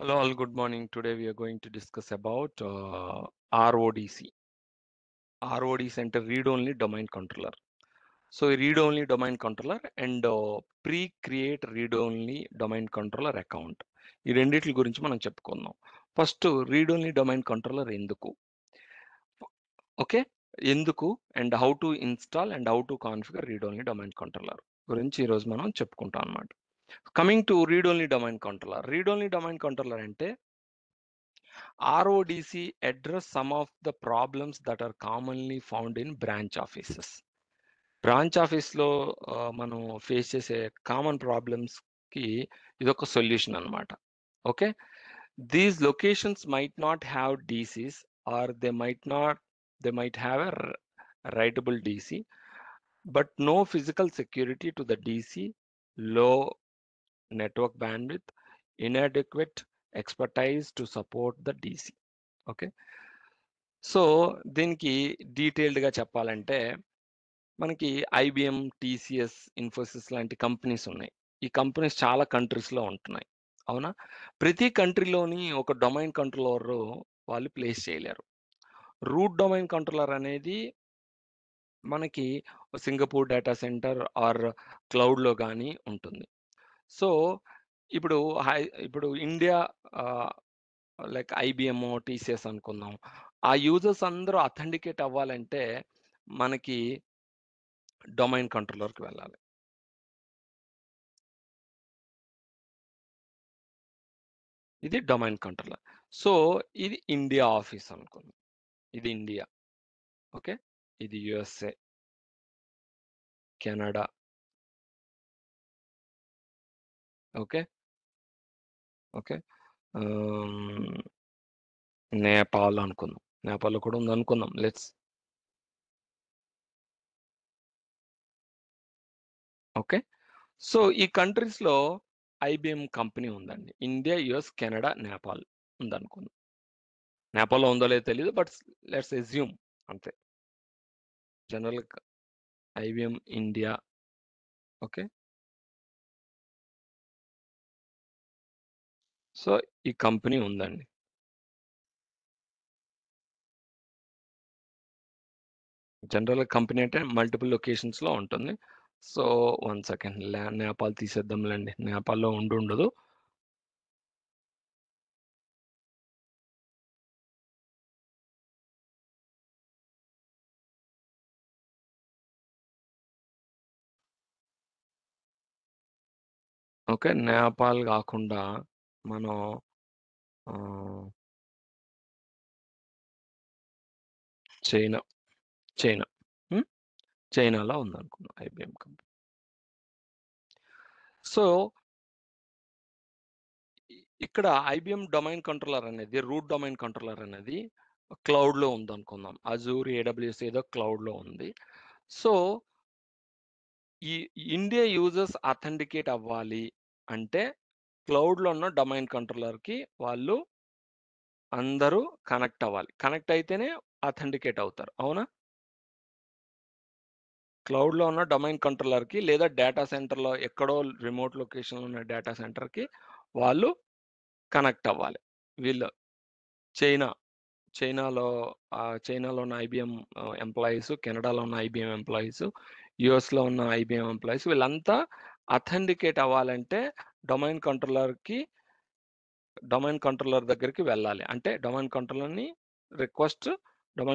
Hello, all. Good morning. Today we are going to discuss about RODC. RODC అంటే read only domain controller. So read only domain controller and pre-create read only domain controller account. ఈ రెండిట్ల గురించి మనం చెప్పుకుందాం. First read only domain controller ఎందుకు? Okay, ఎందుకు and how to install and how to configure read only domain controller గురించి ఈరోజు మనం చెప్పుకుంటాం అన్నమాట. Coming to read only domain controller. Read only domain controller అంటే RODC address some of the problems that are commonly found in branch offices. Branch ఆఫీస్లో మనం face చేసే common ప్రాబ్లమ్స్కి ఇదొక సొల్యూషన్ అనమాట. Okay, these locations might not have DCs or they might have a writable DC, but no physical security to the DC, low network bandwidth, inadequate expertise to support the DC. Okay, so దీనికి డీటెయిల్డ్గా చెప్పాలంటే మనకి IBM, TCS, Infosys లాంటి companies ఉన్నాయి. ఈ companies చాలా కంట్రీస్లో ఉంటున్నాయి, అవునా? ప్రతి కంట్రీలోని ఒక డొమైన్ కంట్రోలర్ వాళ్ళు ప్లేస్ చేయలేరు. రూట్ డొమైన్ కంట్రోలర్ అనేది మనకి సింగపూర్ డేటా సెంటర్ ఆర్ క్లౌడ్లో కానీ ఉంటుంది. సో ఇప్పుడు ఇప్పుడు ఇండియా లైక్ IBM, TCS అనుకుందాం. ఆ యూజర్స్ అందరూ అథెంటికేట్ అవ్వాలంటే మనకి డొమైన్ కంట్రోలర్కి వెళ్ళాలి. ఇది డొమైన్ కంట్రోలర్. సో ఇది ఇండియా ఆఫీస్ అనుకుందాం. ఇది ఇండియా. ఓకే, ఇది USA, Canada. Okay okay Nepal అనుకుందాం. నేపాల్లో కూడా ఉంది అనుకుందాం. ఓకే, సో ఈ కంట్రీస్లో IBM కంపెనీ ఉందండి. ఇండియా, US, కెనడా, నేపాల్ ఉందనుకుందాం. నేపాల్లో ఉందో లేదో తెలియదు, బట్ లెట్స్ ఎస్యూమ్ అంతే. జనరల్గా IBM ఇండియా. ఓకే, సో ఈ కంపెనీ ఉందండి. జనరల్ కంపెనీ అంటే మల్టిపుల్ లొకేషన్స్లో ఉంటుంది. సో 1 సెకండ్, నేపాల్ తీసేద్దాంలేండి, నేపాల్లో ఉండదు. ఓకే, నేపాల్ కాకుండా మనం చైనా చైనా చైనాలో ఉందనుకున్నాం IBM కంపెనీ. సో ఇక్కడ IBM డొమైన్ కంట్రోలర్ అనేది, రూట్ డొమైన్ కంట్రోలర్ అనేది క్లౌడ్లో ఉందనుకుందాం. అజూర్, AWS ఏదో క్లౌడ్లో ఉంది. సో ఈ ఇండియా యూజర్స్ అథెంటికేట్ అవ్వాలి అంటే క్లౌడ్లో ఉన్న డొమైన్ కంట్రోలర్కి వాళ్ళు అందరూ కనెక్ట్ అవ్వాలి. కనెక్ట్ అయితేనే అథెంటికేట్ అవుతారు, అవునా? క్లౌడ్లో ఉన్న డొమైన్ కంట్రోలర్కి లేదా డేటా సెంటర్లో ఎక్కడో రిమోట్ లొకేషన్లో ఉన్న డేటా సెంటర్కి వాళ్ళు కనెక్ట్ అవ్వాలి. వీళ్ళు చైనాలో చైనాలో ఉన్న IBM ఎంప్లాయీస్, కెనడాలో ఉన్న IBM ఎంప్లాయీస్, యుఎస్లో ఉన్న IBM ఎంప్లాయీస్ వీళ్ళంతా అథెంటికేట్ అవ్వాలంటే డొమైన్ కంట్రోలర్ దగ్గరికి వెళ్ళాలి. అంటే డొమైన్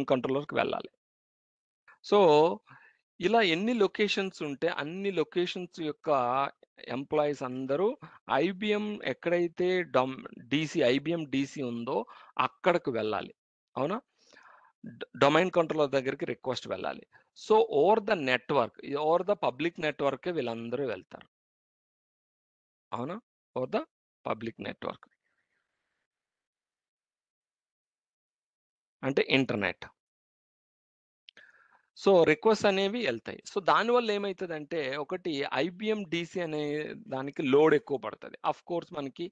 కంట్రోలర్కి వెళ్ళాలి. సో ఇలా ఎన్ని లొకేషన్స్ ఉంటే అన్ని లొకేషన్స్ యొక్క ఎంప్లాయీస్ అందరూ IBM ఎక్కడైతే IBM DC ఉందో అక్కడికి వెళ్ళాలి, అవునా? డొమైన్ కంట్రోలర్ దగ్గరికి రిక్వెస్ట్ వెళ్ళాలి. So over the public network వీళ్ళందరూ వెళ్తారు, అవునా? ఓవర్ ద పబ్లిక్ నెట్వర్క్ అంటే ఇంటర్నెట్. సో రిక్వెస్ట్ అనేవి వెళ్తాయి. సో దానివల్ల ఏమవుతుందంటే ఒకటి IBM DC అనే దానికి లోడ్ ఎక్కువ పడుతుంది. అఫ్ కోర్స్ మనకి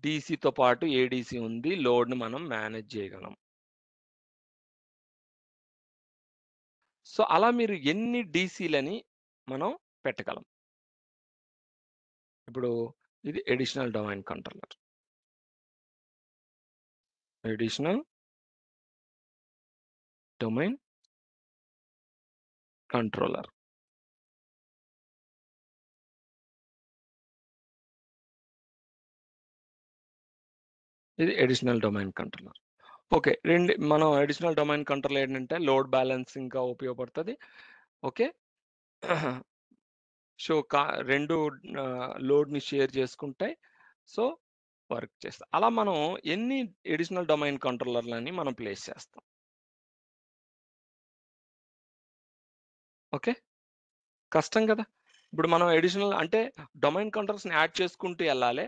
DCతో పాటు ADC ఉంది, లోడ్ని మనం మేనేజ్ చేయగలం. సో అలా మీరు ఎన్ని DCలని మనం పెట్టగలం. ఇప్పుడు ఇది additional domain controller. Additional domain controller. ఇది అడిషనల్ డొమైన్ కంట్రోలర్. ఓకే. మనం అడిషనల్ డొమైన్ కంట్రోలర్ ఏంటంటే లోడ్ బ్యాలెన్సింగ్‌గా ఉపయోగపడుతది. ఓకే. సో, 2 లోడ్‌ని షేర్ చేసుకుంటాయి. సో, వర్క్ చేస్తాయి. అలా మనం ఎన్ని అడిషనల్ డొమైన్ కంట్రోలర్‌లని మనం ప్లేస్ చేస్తాం. ఓకే. కష్టం గదా! ఇప్పుడు మనం అడిషనల్ అంటే డొమైన్ కంట్రోలర్స్‌ని యాడ్ చేసుకుంటూ ఎళ్ళాలి.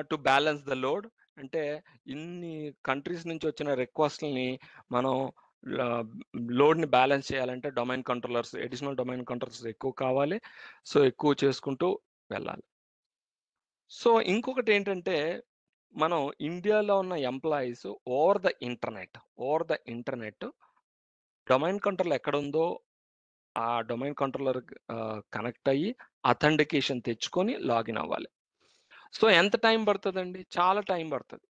To balance the load. అంటే ఇన్ని కంట్రీస్ నుంచి వచ్చిన రిక్వెస్ట్‌లని మనం ల లోడ్‌ని బ్యాలెన్స్ చేయాలంటే అడిషనల్ డొమైన్ కంట్రోలర్స్ ఎక్కువ కావాలి. సో, ఎక్కువ చేసుకుంటూ వెళ్ళాలి. సో, ఇంకొకటేంటంటే మనం ఇండియాలో ఉన్న employees over the internet domain controller ఎక్కడుందో ఆ డొమైన్ కంట్రోలర్ కనెక్ట్ అయ్యి అథెంటికేషన్ తెచ్చుకొని లాగిన్ అవ్వాలి. సో, ఎంత టైం పడతదండి? చాలా టైం పడతది.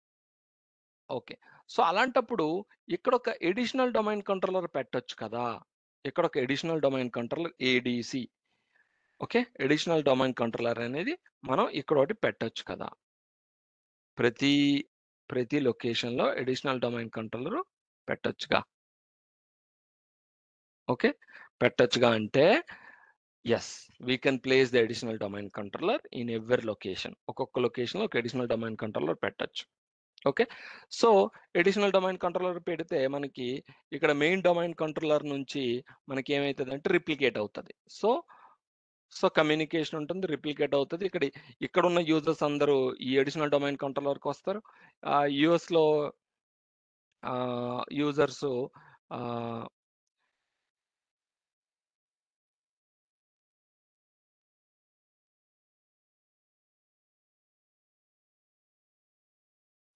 ఓకే. సో, అలాంటప్పుడు ఇక్కడొక అడిషనల్ డొమైన్ కంట్రోలర్ పెట్టొచ్చు కదా! ఇక్కడొక additional domain controller ADC. Okay. Additional domain controller అనేది మనం ఇక్కడొకటి పెట్టొచ్చు కదా! ప్రతి ప్రతి లొకేషన్‌లో అడిషనల్ డొమైన్ కంట్రోలర్ పెట్టొచ్చుగా. ఓకే. పెట్టొచ్చుగా అంటే yes. We can place the additional domain controller in every location. ఒక్కొక్క లొకేషన్‌లో ఒక అడిషనల్ డొమైన్ కంట్రోలర్ పెట్టొచ్చు. Okay. So, additional domain controller పెడితే మనకి ఇక్కడ మెయిన్ డొమైన్ కంట్రోలర్ నుంచి మనకేమైతదంటే రిప్లికేట్ అవుతది. కమ్యూనికేషన్ ఉంటుంది. రిప్లికేట్ అవుతది. ఇక్కడున్న యూజర్స్ అందరూ ఈ అడిషనల్ డొమైన్ కంట్రోలర్‌కొస్తారు. యూఎస్‌లో యూజర్సు ఆహ్,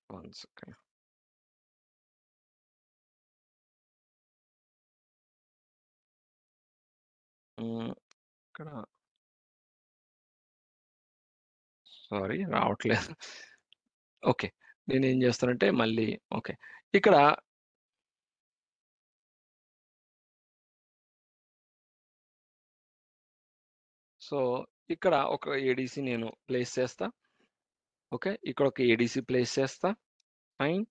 1 సెకండ్. హ్మ్. ఇక్కడ సారీ రావట్లేదు. ఓకే. నేనేం జేస్తానంటే మళ్ళీ ఓకే. ఇక్కడ సో, ఇక్కడ ఒక ఏడీసీ నేను ప్లేస్ చేస్తా. ఓకే. ఇక్కడ ఒక ఏడీసీ ప్లేస్ చేస్తా. ఫైన్.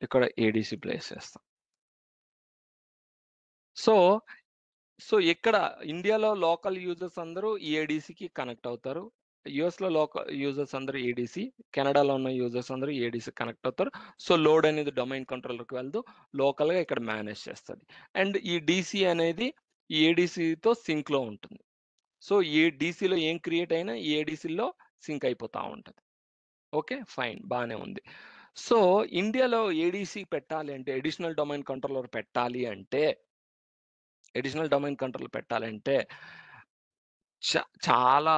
ఇక్కడ ఏడీసీ ప్లేస్ చేస్తా. సో, ఇక్కడ ఇండియాలో లోకల్ యూజర్స్ అందరూ ఈ ఏడీసీకి కనెక్ట్ అవుతారు. యూఎస్‌లో లోకల్ యూజర్స్ అందరూ ఏడీసీ, కెనడాలో ఉన్న యూజర్స్ అందరూ ఏడీసీ కనెక్ట్ అవుతారు. సో, లోడ్ అనేది డొమైన్ కంట్రోలర్‌కి వెళ్తూ లోకల్‌గా ఇక్కడ మేనేజ్ చేస్తది. అండ్ ఈ డీసీ అనేది ఈ ఏడీసీతో సింక్‌లో ఉంటుంది. సో, ఏ డీసీలో ఏం క్రియేట్ అయినా ఈ ఏడీసీలో సింక్ అయిపోతా ఉంటది. ఓకే. ఫైన్. బానే ఉంది. సో, ఇండియాలో ఏడీసీ పెట్టాలి అంటే అడిషనల్ డొమైన్ కంట్రోలర్ పెట్టాలంటే చాలా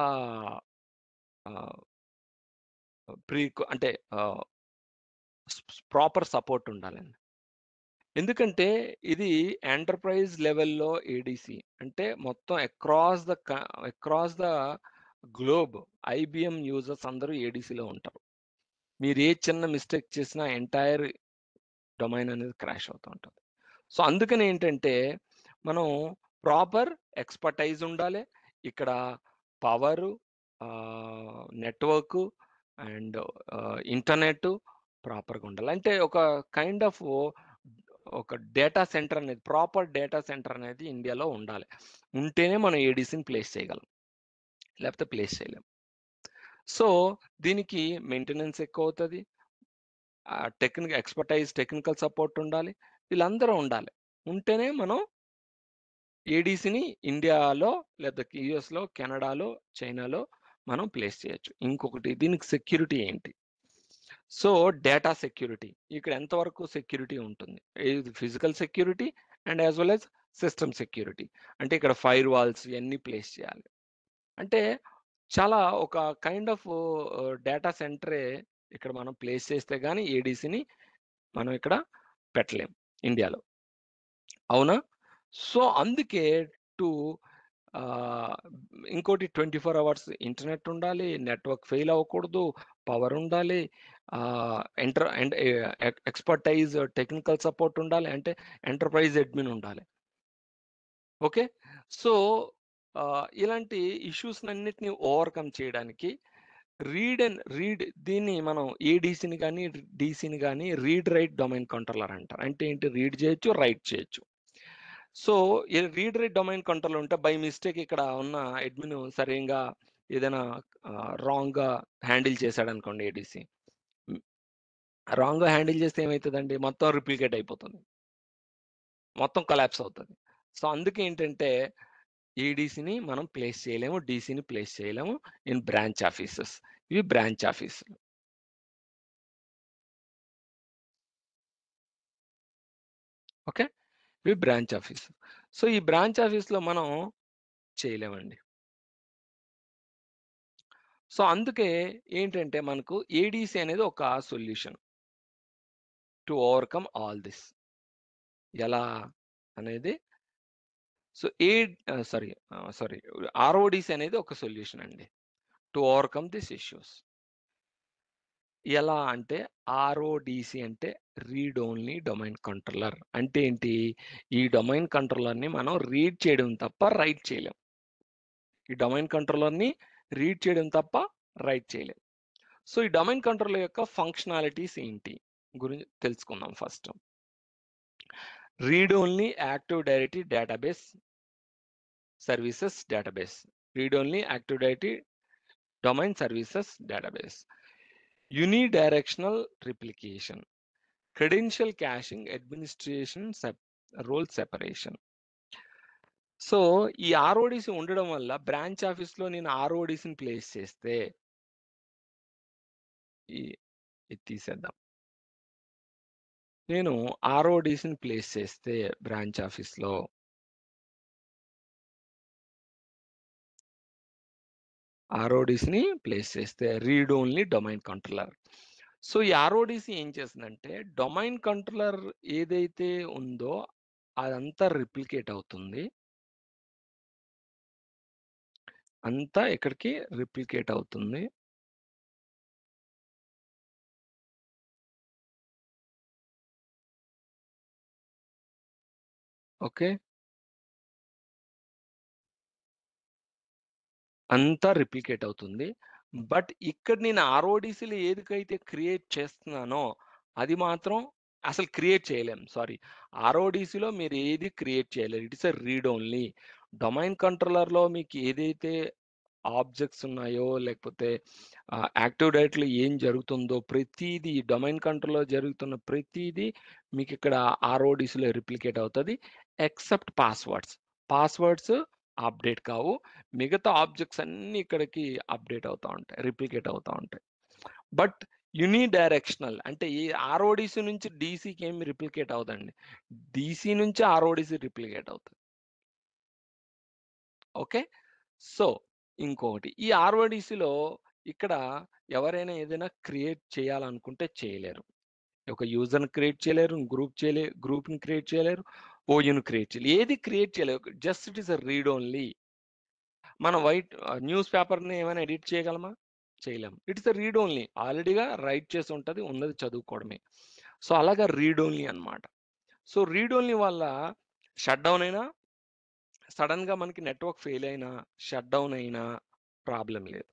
ఆహ్, అంటే ఆహ్, ప్రాపర్ సపోర్ట్ ఉండాలండి. ఎందుకంటే ఇది ఎంటర్‌ప్రైజ్ లెవెల్‌లో ఏడీసీ అంటే మొత్తం across the globe IBM users అందరూ ఏడీసీలో ఉంటారు. మీరు ఏ చిన్న మిస్టేక్ చేసినా ఎంటైర్ డొమైన్ అనేది క్రాష్ అవుతూ ఉంటది. సో, అందుకని ఏంటంటే, మనం ప్రాపర్ ఎక్స్‌పర్టైజ్ ఉండాలి. ఇక్కడ పవరు, నెట్‌వర్కు అండ్ ఇంటర్నెట్ ప్రాపర్‌గా ఉండాలి. అంటే ఒక డేటా సెంటర్ అనేది ప్రాపర్ డేటా సెంటర్ అనేది ఇండియాలో ఉండాలి. ఉంటేనే మనం ఏడీసీని ప్లేస్ చేయగలం. లేకపోతే ప్లేస్ చేయలేం. సో, దీనికి మెయింటెనెన్స్ ఎక్కువవుతది. టెక్నికల్ సపోర్ట్ ఉండాలి. వీళ్ళందరూ ఉండాలి. ఉంటేనే మనం ఏడీసీని ఇండియాలో లేదా యూఎస్‌లో, కెనడాలో, చైనాలో మనం ప్లేస్ చేయొచ్చు. ఇంకొకటి దీనికి సెక్యూరిటీ ఏంటి? So, data security. ఇక్కడ ఎంతవరకు సెక్యూరిటీ ఉంటుంది? ఇది physical security and as well as system security. అంటే ఇక్కడ ఫైర్ వాల్స్ ఇయన్నీ ప్లేస్ చేయాలి. అంటే చాలా ఒక కైండ్ ఆఫ్ డేటా సెంటరే ఇక్కడ మనం ప్లేస్ చేస్తే గాని ఏడీసీని మనం ఇక్కడ పెట్టలేం ఇండియాలో. అవునా? సో, అందుకే టు ఆహ్, ఇంకోటి 24 అవర్స్ ఇంటర్నెట్ ఉండాలి, నెట్వర్క్ ఫెయిల్ అవ్వకూడదు, పవర్ ఉండాలి, అండ్ ఎక్స్‌పర్టైజ్ టెక్నికల్ సపోర్ట్ ఉండాలి. అంటే ఎంటర్‌ప్రైజ్ అడ్మిన్ ఉండాలి. ఓకే. సో, ఇలాంటి ఇష్యూస్‌నన్నిటిని ఓవర్‌కమ్ చేయడానికి రీడ్ దీన్ని మనం ఏడీసీని గాని, డీసీని గాని రీడ్ రైట్ డొమైన్ కంట్రోలర్ అంటారు. అంటే ఏంటి? రీడ్ చేయొచ్చు, రైట్ చేయొచ్చు. సో, ఈ రీడ్ రైట్ డొమైన్ కంట్రోలర్ ఉంటే బై మిస్టేక్ ఇక్కడ ఉన్న అడ్మిన్ సరింగా ఏదైనా రాంగ్‌గా హ్యాండిల్ చేశాడనుకోండి ఏడీసీ. హ్మ్. రాంగ్‌గా హ్యాండిల్ చేస్తే ఏమైతదండి? మొత్తం రిప్లికేట్ అయిపోతుంది. మొత్తం కొలాప్స్ అవుతది. సో, అందుకే ఏంటంటే ఈడీసీని మనం ప్లేస్ చేయలేము. డీసీని ప్లేస్ చేయలేము ఇన్ బ్రాంచ్ ఆఫీసెస్. ఇవి బ్రాంచ్ ఆఫీసులు. ఓకే. ఇవి బ్రాంచ్ ఆఫీస్. సో, ఈ బ్రాంచ్ ఆఫీస్‌లో మనం చేయలేమండి. సో, అందుకే ఏంటంటే మనకు ఏడీసీ అనేది ఒక solution to overcome all this. ఎలా అనేది సో, సారీ ఆర్ఓడీసీ అనేది ఒక సొల్యూషన్ అండి. To overcome this issues. ఎలా అంటే ఆర్ఓడీసీ అంటే రీడ్ ఓన్లీ డొమైన్ కంట్రోలర్. అంటే ఏంటి? ఈ డొమైన్ కంట్రోలర్‌ని మనం రీడ్ చేయడం తప్ప రైట్ చేయలేం. ఈ డొమైన్ కంట్రోలర్‌ని రీడ్ చేయడం తప్ప రైట్ చేయలేం. సో, ఈ డొమైన్ కంట్రోలర్ యొక్క ఫంక్షనాలిటీస్ ఏంటి? తెలుసుకుందాం first. Read only active directory database services database. Read only active directory domain services database. Unidirectional replication. Credential caching, administration role separation. So, ఈ ఆర్ఓడీసీ ఉండడం వల్ల బ్రాంచ్ ఆఫీస్‌లో నేను ఆర్ఓడీసీని ప్లేస్ చేస్తే ఈ ఇది తీసేద్దాం. నేను ఆర్ఓడీసీని ప్లేస్ చేస్తే బ్రాంచ్ ఆఫీస్‌లో ఆర్ఓడీసీని ప్లేస్ చేస్తే read only domain controller. So, ఈ ఆర్ఓడీసీ ఏం చేస్తుందంటే డొమైన్ కంట్రోలర్ ఏదైతే ఉందో అదంతా రిప్లికేట్ అవుతుంది. అంతా ఎక్కడికి రిప్లికేట్ అవుతుంది. ఓకే. అంతా రిప్లికేట్ అవుతుంది. బట్ ఇక్కడ నేను ఆర్ఓడీసీలో ఏదికైతే క్రియేట్ చేస్తున్నానో, అది మాత్రం అసలు క్రియేట్ చేయలేం. సారీ. ఆర్ఓడీసీలో మీరు ఏది క్రియేట్ చేయలేరు. It is a read only. Domain కంట్రోలర్‌లో మీకు ఏదైతే ఆబ్జెక్ట్స్ ఉన్నాయో, లేకపోతే యాక్టివ్ డైరెక్టరీలో ఏం జరుగుతుందో ప్రతీదీ డొమైన్ కంట్రోల్‌లో జరుగుతున్న ప్రతీదీ మీకిక్కడ ఆర్ఓడీసీలో రిప్లికేట్ అవుతది. Except passwords. పాస్వర్డ్స్ అప్డేట్ కావు. మిగతా ఆబ్జెక్ట్స్ అన్నీ ఇక్కడికి అప్డేట్ అవుతా ఉంటాయి. రిప్లికేట్ అవుతా ఉంటాయి. బట్ యూనిడైరెక్షనల్ అంటే ఈ ఆర్ఓడీసీ నుంచి డీసీకి ఏమి రిప్లికేట్ అవ్వదండి. డీసీ నుంచి ఆర్ఓడీసీ రిప్లికేట్ అవుతది. ఓకే. సో, ఇంకొకటి ఈ ఆర్ఓడీసీలో ఇక్కడ ఎవరైనా ఏదైనా క్రియేట్ చేయాలనుకుంటే చేయలేరు. ఒక యూజర్‌ని క్రియేట్ చేయలేరు. గ్రూప్‌ని క్రియేట్ చేయలేరు. ఓయూని క్రియేట్ చేయలేరు. ఏది క్రియేట్ చేయలేరు. Just it is a read only. మనం న్యూస్ పేపర్‌ని ఏమైనా ఎడిట్ చేయగలమా? చేయలేం. It's a read only. ఆల్రెడీగా రైట్ చేసి ఉంటది. ఉన్నది చదువుకోవడమే. సో, అలాగా రీడ్ ఓన్లీ అన్నమాట. సో, రీడ్ ఓన్లీ వల్ల షట్ డౌన్ అయినా, సడెన్‌గా మనకి నెట్వర్క్ ఫెయిల్ అయినా, షట్ డౌన్ అయినా ప్రాబ్లమ్ లేదు.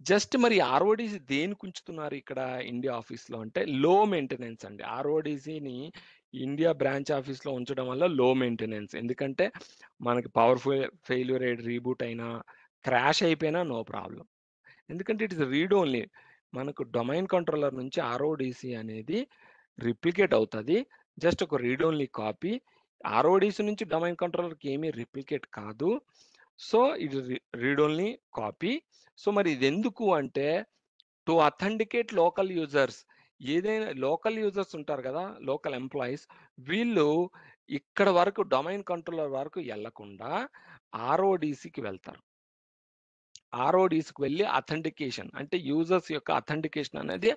జస్ట్ మరి ఆర్ఓడీసీ దేనికి ఉంచుతున్నారు ఇక్కడ ఇండియా ఆఫీస్‌లో అంటే లో మెయింటెనెన్స్ అండి. ఆర్ఓడీసీని ఇండియా బ్రాంచ్ ఆఫీస్‌లో ఉంచడం వల్ల లో మెయింటెనెన్స్. ఎందుకంటే మనకి ఫెయిల్యూర్ అయ్యి రీబూట్ అయినా, క్రాష్ అయిపోయినా నో ప్రాబ్లమ్. ఎందుకంటే ఇట్ ఇస్ రీడ్ ఓన్లీ. మనకు డొమైన్ కంట్రోలర్ నుంచి ఆర్ఓడీసీ అనేది రిప్లికేట్ అవుతది. జస్ట్ ఒక రీడ్ ఓన్లీ కాపీ. ఆర్ఓడీసీ నుంచి డొమైన్ కంట్రోలర్‌కి ఏమీ రిప్లికేట్ కాదు. సో, ఇది రీడ్ ఓన్లీ కాపీ. సో, మరి ఇదెందుకు అంటే టు అథెంటికేట్ లోకల్ యూజర్స్. ఏదైనా లోకల్ యూజర్స్ ఉంటారు గదా! లోకల్ ఎంప్లాయీస్ వీళ్ళు ఇక్కడ వరకు డొమైన్ కంట్రోలర్ వరకు ఎళ్ళకుండా ఆర్ఓడీసీకి వెళ్తారు. ఆర్ఓడీసీకి వెళ్లి అథెంటికేషన్ అంటే యూజర్స్ యొక్క అథెంటికేషన్ అనేది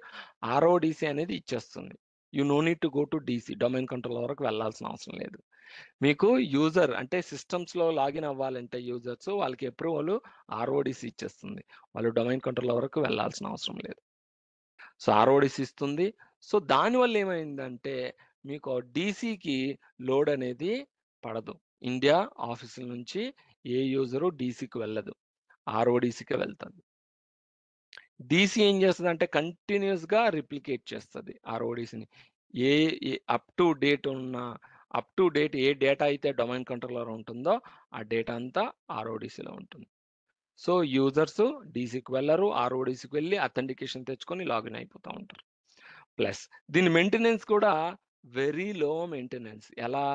ఆర్ఓడీసీ అనేది ఇచ్చేస్తుంది. You know need to go to DC, domain controller వరకు వెళ్ళాల్సిన అవసరం లేదు. మీకు యూజర్ అంటే సిస్టమ్స్లో లాగిన్ అవ్వాలంటే యూజర్స్ వాళ్ళకి అప్రూవల్ ఆర్ఓడిసి ఇచ్చేస్తుంది. వాళ్ళు డొమైన్ కంట్రోలర్ వరకు వెళ్ళాల్సిన అవసరం లేదు. సో ఆర్ఓడిసి ఇస్తుంది. సో దానివల్ల ఏమైందంటే మీకు డీసీకి లోడ్ అనేది పడదు. ఇండియా ఆఫీసుల నుంచి ఏ యూజరు డీసీకి వెళ్ళదు, ఆర్ఓడిసికే వెళ్తుంది. డీసీ ఏం చేస్తుందంటే కంటిన్యూస్గా రిప్లికేట్ చేస్తుంది ఆర్ఓడిసిని. ఏ అప్ టు డేట్ ఏ డేటా అయితే డొమైన్ కంట్రోలర్ ఉంటుందో ఆ డేటా అంతా ఆర్ఓడిసిలో ఉంటుంది. సో యూజర్స్ డీసీకి వెళ్ళరు, ఆర్ఓడిసికి వెళ్ళి అథెంటికేషన్ తెచ్చుకొని లాగిన్ అయిపోతూ ఉంటారు. ప్లస్ దీని మెయింటెనెన్స్ కూడా వెరీ లో మెయింటెనెన్స్. ఎలా?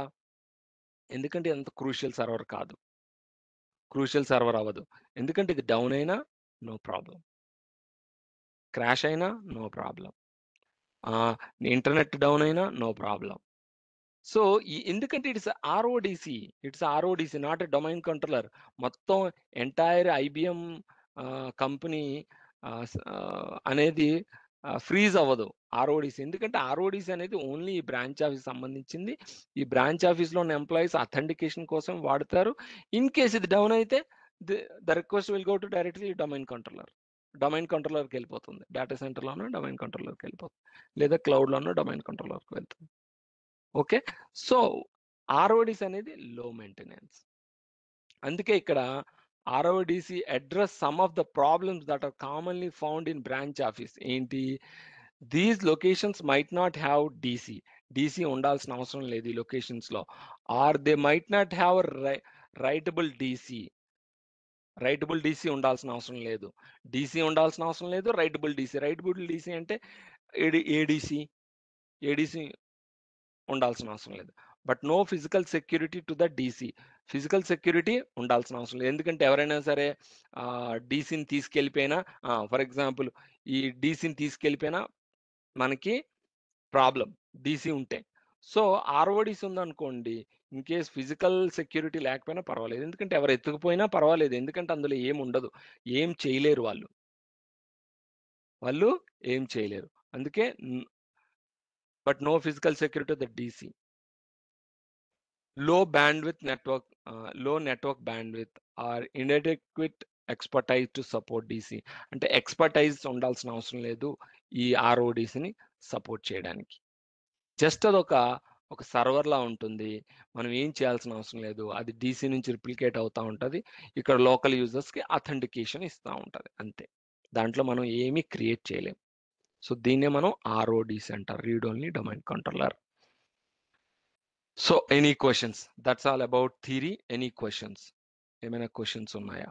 ఎందుకంటే ఎంత క్రూషియల్ సర్వర్ కాదు, క్రూషియల్ సర్వర్ అవ్వదు. ఎందుకంటే ఇది డౌన్ అయినా నో ప్రాబ్లం, క్రాష్ అయినా నో ప్రాబ్లం, ఇంటర్నెట్ డౌన్ అయినా నో ప్రాబ్లం. సో ఎందుకంటే it's RODC not a domain controller. మొత్తం ఎంటైర్ ఐబిఎం కంపెనీ అనేది ఫ్రీజ్ అవ్వదు ఆర్ఓడిసి. ఎందుకంటే ఆర్ఓడిసి అనేది ఓన్లీ ఈ బ్రాంచ్ ఆఫీస్ సంబంధించింది. ఈ బ్రాంచ్ ఆఫీస్లో ఉన్న ఎంప్లాయీస్ అథెంటికేషన్ కోసం వాడతారు. ఇన్ కేస్ ఇది డౌన్ అయితే the request will go to directly domain controller. Domain కంట్రోలర్కి వెళ్ళిపోతుంది, డేటా సెంటర్లోనూ డొమైన్ కంట్రోలర్కి వెళ్ళిపోతుంది, లేదా క్లౌడ్లోనూ డొమైన్ కంట్రోలర్కి వెళ్తుంది. ఓకే, సో ఆర్ఓడిసి అనేది లో మెయింటెనెన్స్. అందుకే ఇక్కడ RODC address some of the problems that are commonly found in branch office. ఏంటి? These locations might not have DC ఉండాల్సిన అవసరం లేదు ఈ లొకేషన్స్లో. Or they might not have writable DC ఉండాల్సిన అవసరం లేదు. డీసీ ఉండాల్సిన అవసరం లేదు, రైటబుల్ డీసీ అంటే ఏడీసీ ఉండాల్సిన అవసరం లేదు. But no physical security to the DC. Physical security ఉండాల్సిన అవసరం లేదు. ఎందుకంటే ఎవరైనా సరే డీసీని తీసుకెళ్ళిపోయినా, ఫర్ ఎగ్జాంపుల్ ఈ డీసీని తీసుకెళ్ళిపోయినా మనకి ప్రాబ్లం డీసీ ఉంటే. సో ఆర్ఓడిసి ఉందనుకోండి, ఇన్ కేస్ ఫిజికల్ సెక్యూరిటీ లేకపోయినా పర్వాలేదు, ఎందుకంటే ఎవరు ఎత్తుకుపోయినా పర్వాలేదు, ఎందుకంటే అందులో ఏం ఉండదు, ఏం చేయలేరు వాళ్ళు ఏం చేయలేరు. అందుకే but no physical security the DC. low bandwidth network low network bandwidth or inadequate expertise to support DC. అంటే ఎక్స్పర్టైజ్ ఉండాల్సిన అవసరం లేదు ఈ ఆర్ఓడిసిని సపోర్ట్ చేయడానికి. జస్ట్ ఒక సర్వర్లా ఉంటుంది, మనం ఏం చేయాల్సిన అవసరం లేదు, అది డీసీ నుంచి రిప్లికేట్ అవుతూ ఉంటుంది, ఇక్కడ లోకల్ యూజర్స్కి అథెంటికేషన్ ఇస్తూ ఉంటుంది, అంతే. దాంట్లో మనం ఏమీ క్రియేట్ చేయలేం. సో దీన్నే మనం ఆర్ఓడిసి అంటారు, read only domain controller. So any questions? That's all about theory. Any questions? ఏమైనా క్వశ్చన్స్ ఉన్నాయా?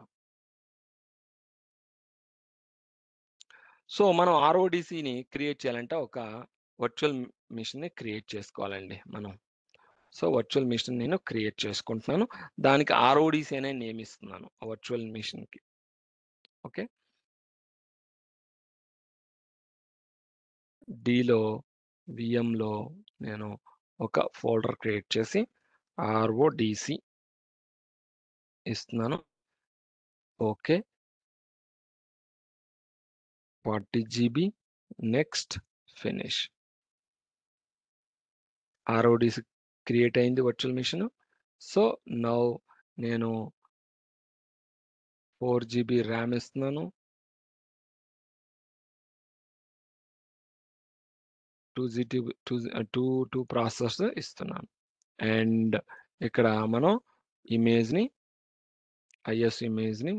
సో మనం ఆర్ఓడిసిని క్రియేట్ చేయాలంటే ఒక వర్చువల్ మిషన్ని క్రియేట్ చేసుకోవాలండి మనం. సో వర్చువల్ మిషన్ నేను క్రియేట్ చేసుకుంటున్నాను, దానికి ఆర్ఓడిసి అనే నేమ్ ఇస్తున్నాను వర్చువల్ మిషన్కి. ఓకే, డిలో విఎంలో నేను ఒక ఫోల్డర్ క్రియేట్ చేసి ఆర్ఓడిసి ఇస్తున్నాను. Okay, 40 GB. Next, finish. RODC create అయింది వర్చువల్ మిషన్. సో నౌ నేను 4 GB ర్యామ్ ఇస్తున్నాను, 2 ప్రాసెసర్ ఇస్తున్నాను. అండ్ ఇక్కడ మనం ఇమేజ్ని ఐఎస్ ఇమేజ్ని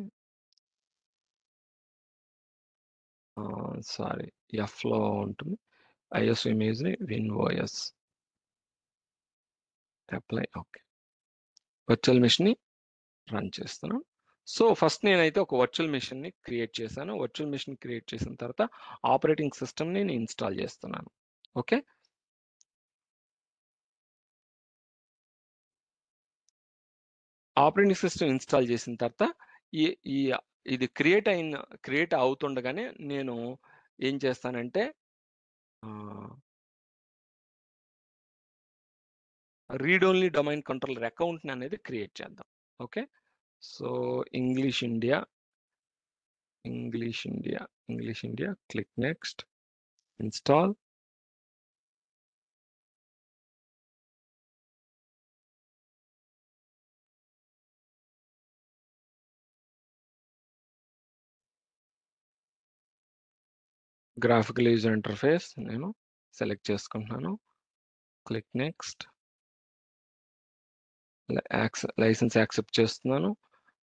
సారీ ఎఫ్లో ఉంటుంది, ఐఎస్ ఇమేజ్ని విన్ఓఎస్ అప్లై. ఓకే, వర్చువల్ మిషన్ని రన్ చేస్తున్నాను. సో ఫస్ట్ నేనైతే ఒక వర్చువల్ మిషన్ని క్రియేట్ చేశాను. వర్చువల్ మిషన్ క్రియేట్ చేసిన తర్వాత ఆపరేటింగ్ సిస్టమ్ని నేను ఇన్స్టాల్ చేస్తున్నాను. ఓకే, ఆపరేటింగ్ సిస్టమ్ ఇన్స్టాల్ చేసిన తర్వాత ఈ ఈ ఇది క్రియేట్ అవుతుండగానే నేను ఏం చేస్తానంటే read only domain controller account అనేది క్రియేట్ చేద్దాం. Okay, so English India click next, install. Graphical user interface నేను సెలెక్ట్ చేసుకుంటున్నాను. Click next. లైసెన్స్ యాక్సెప్ట్ చేస్తున్నాను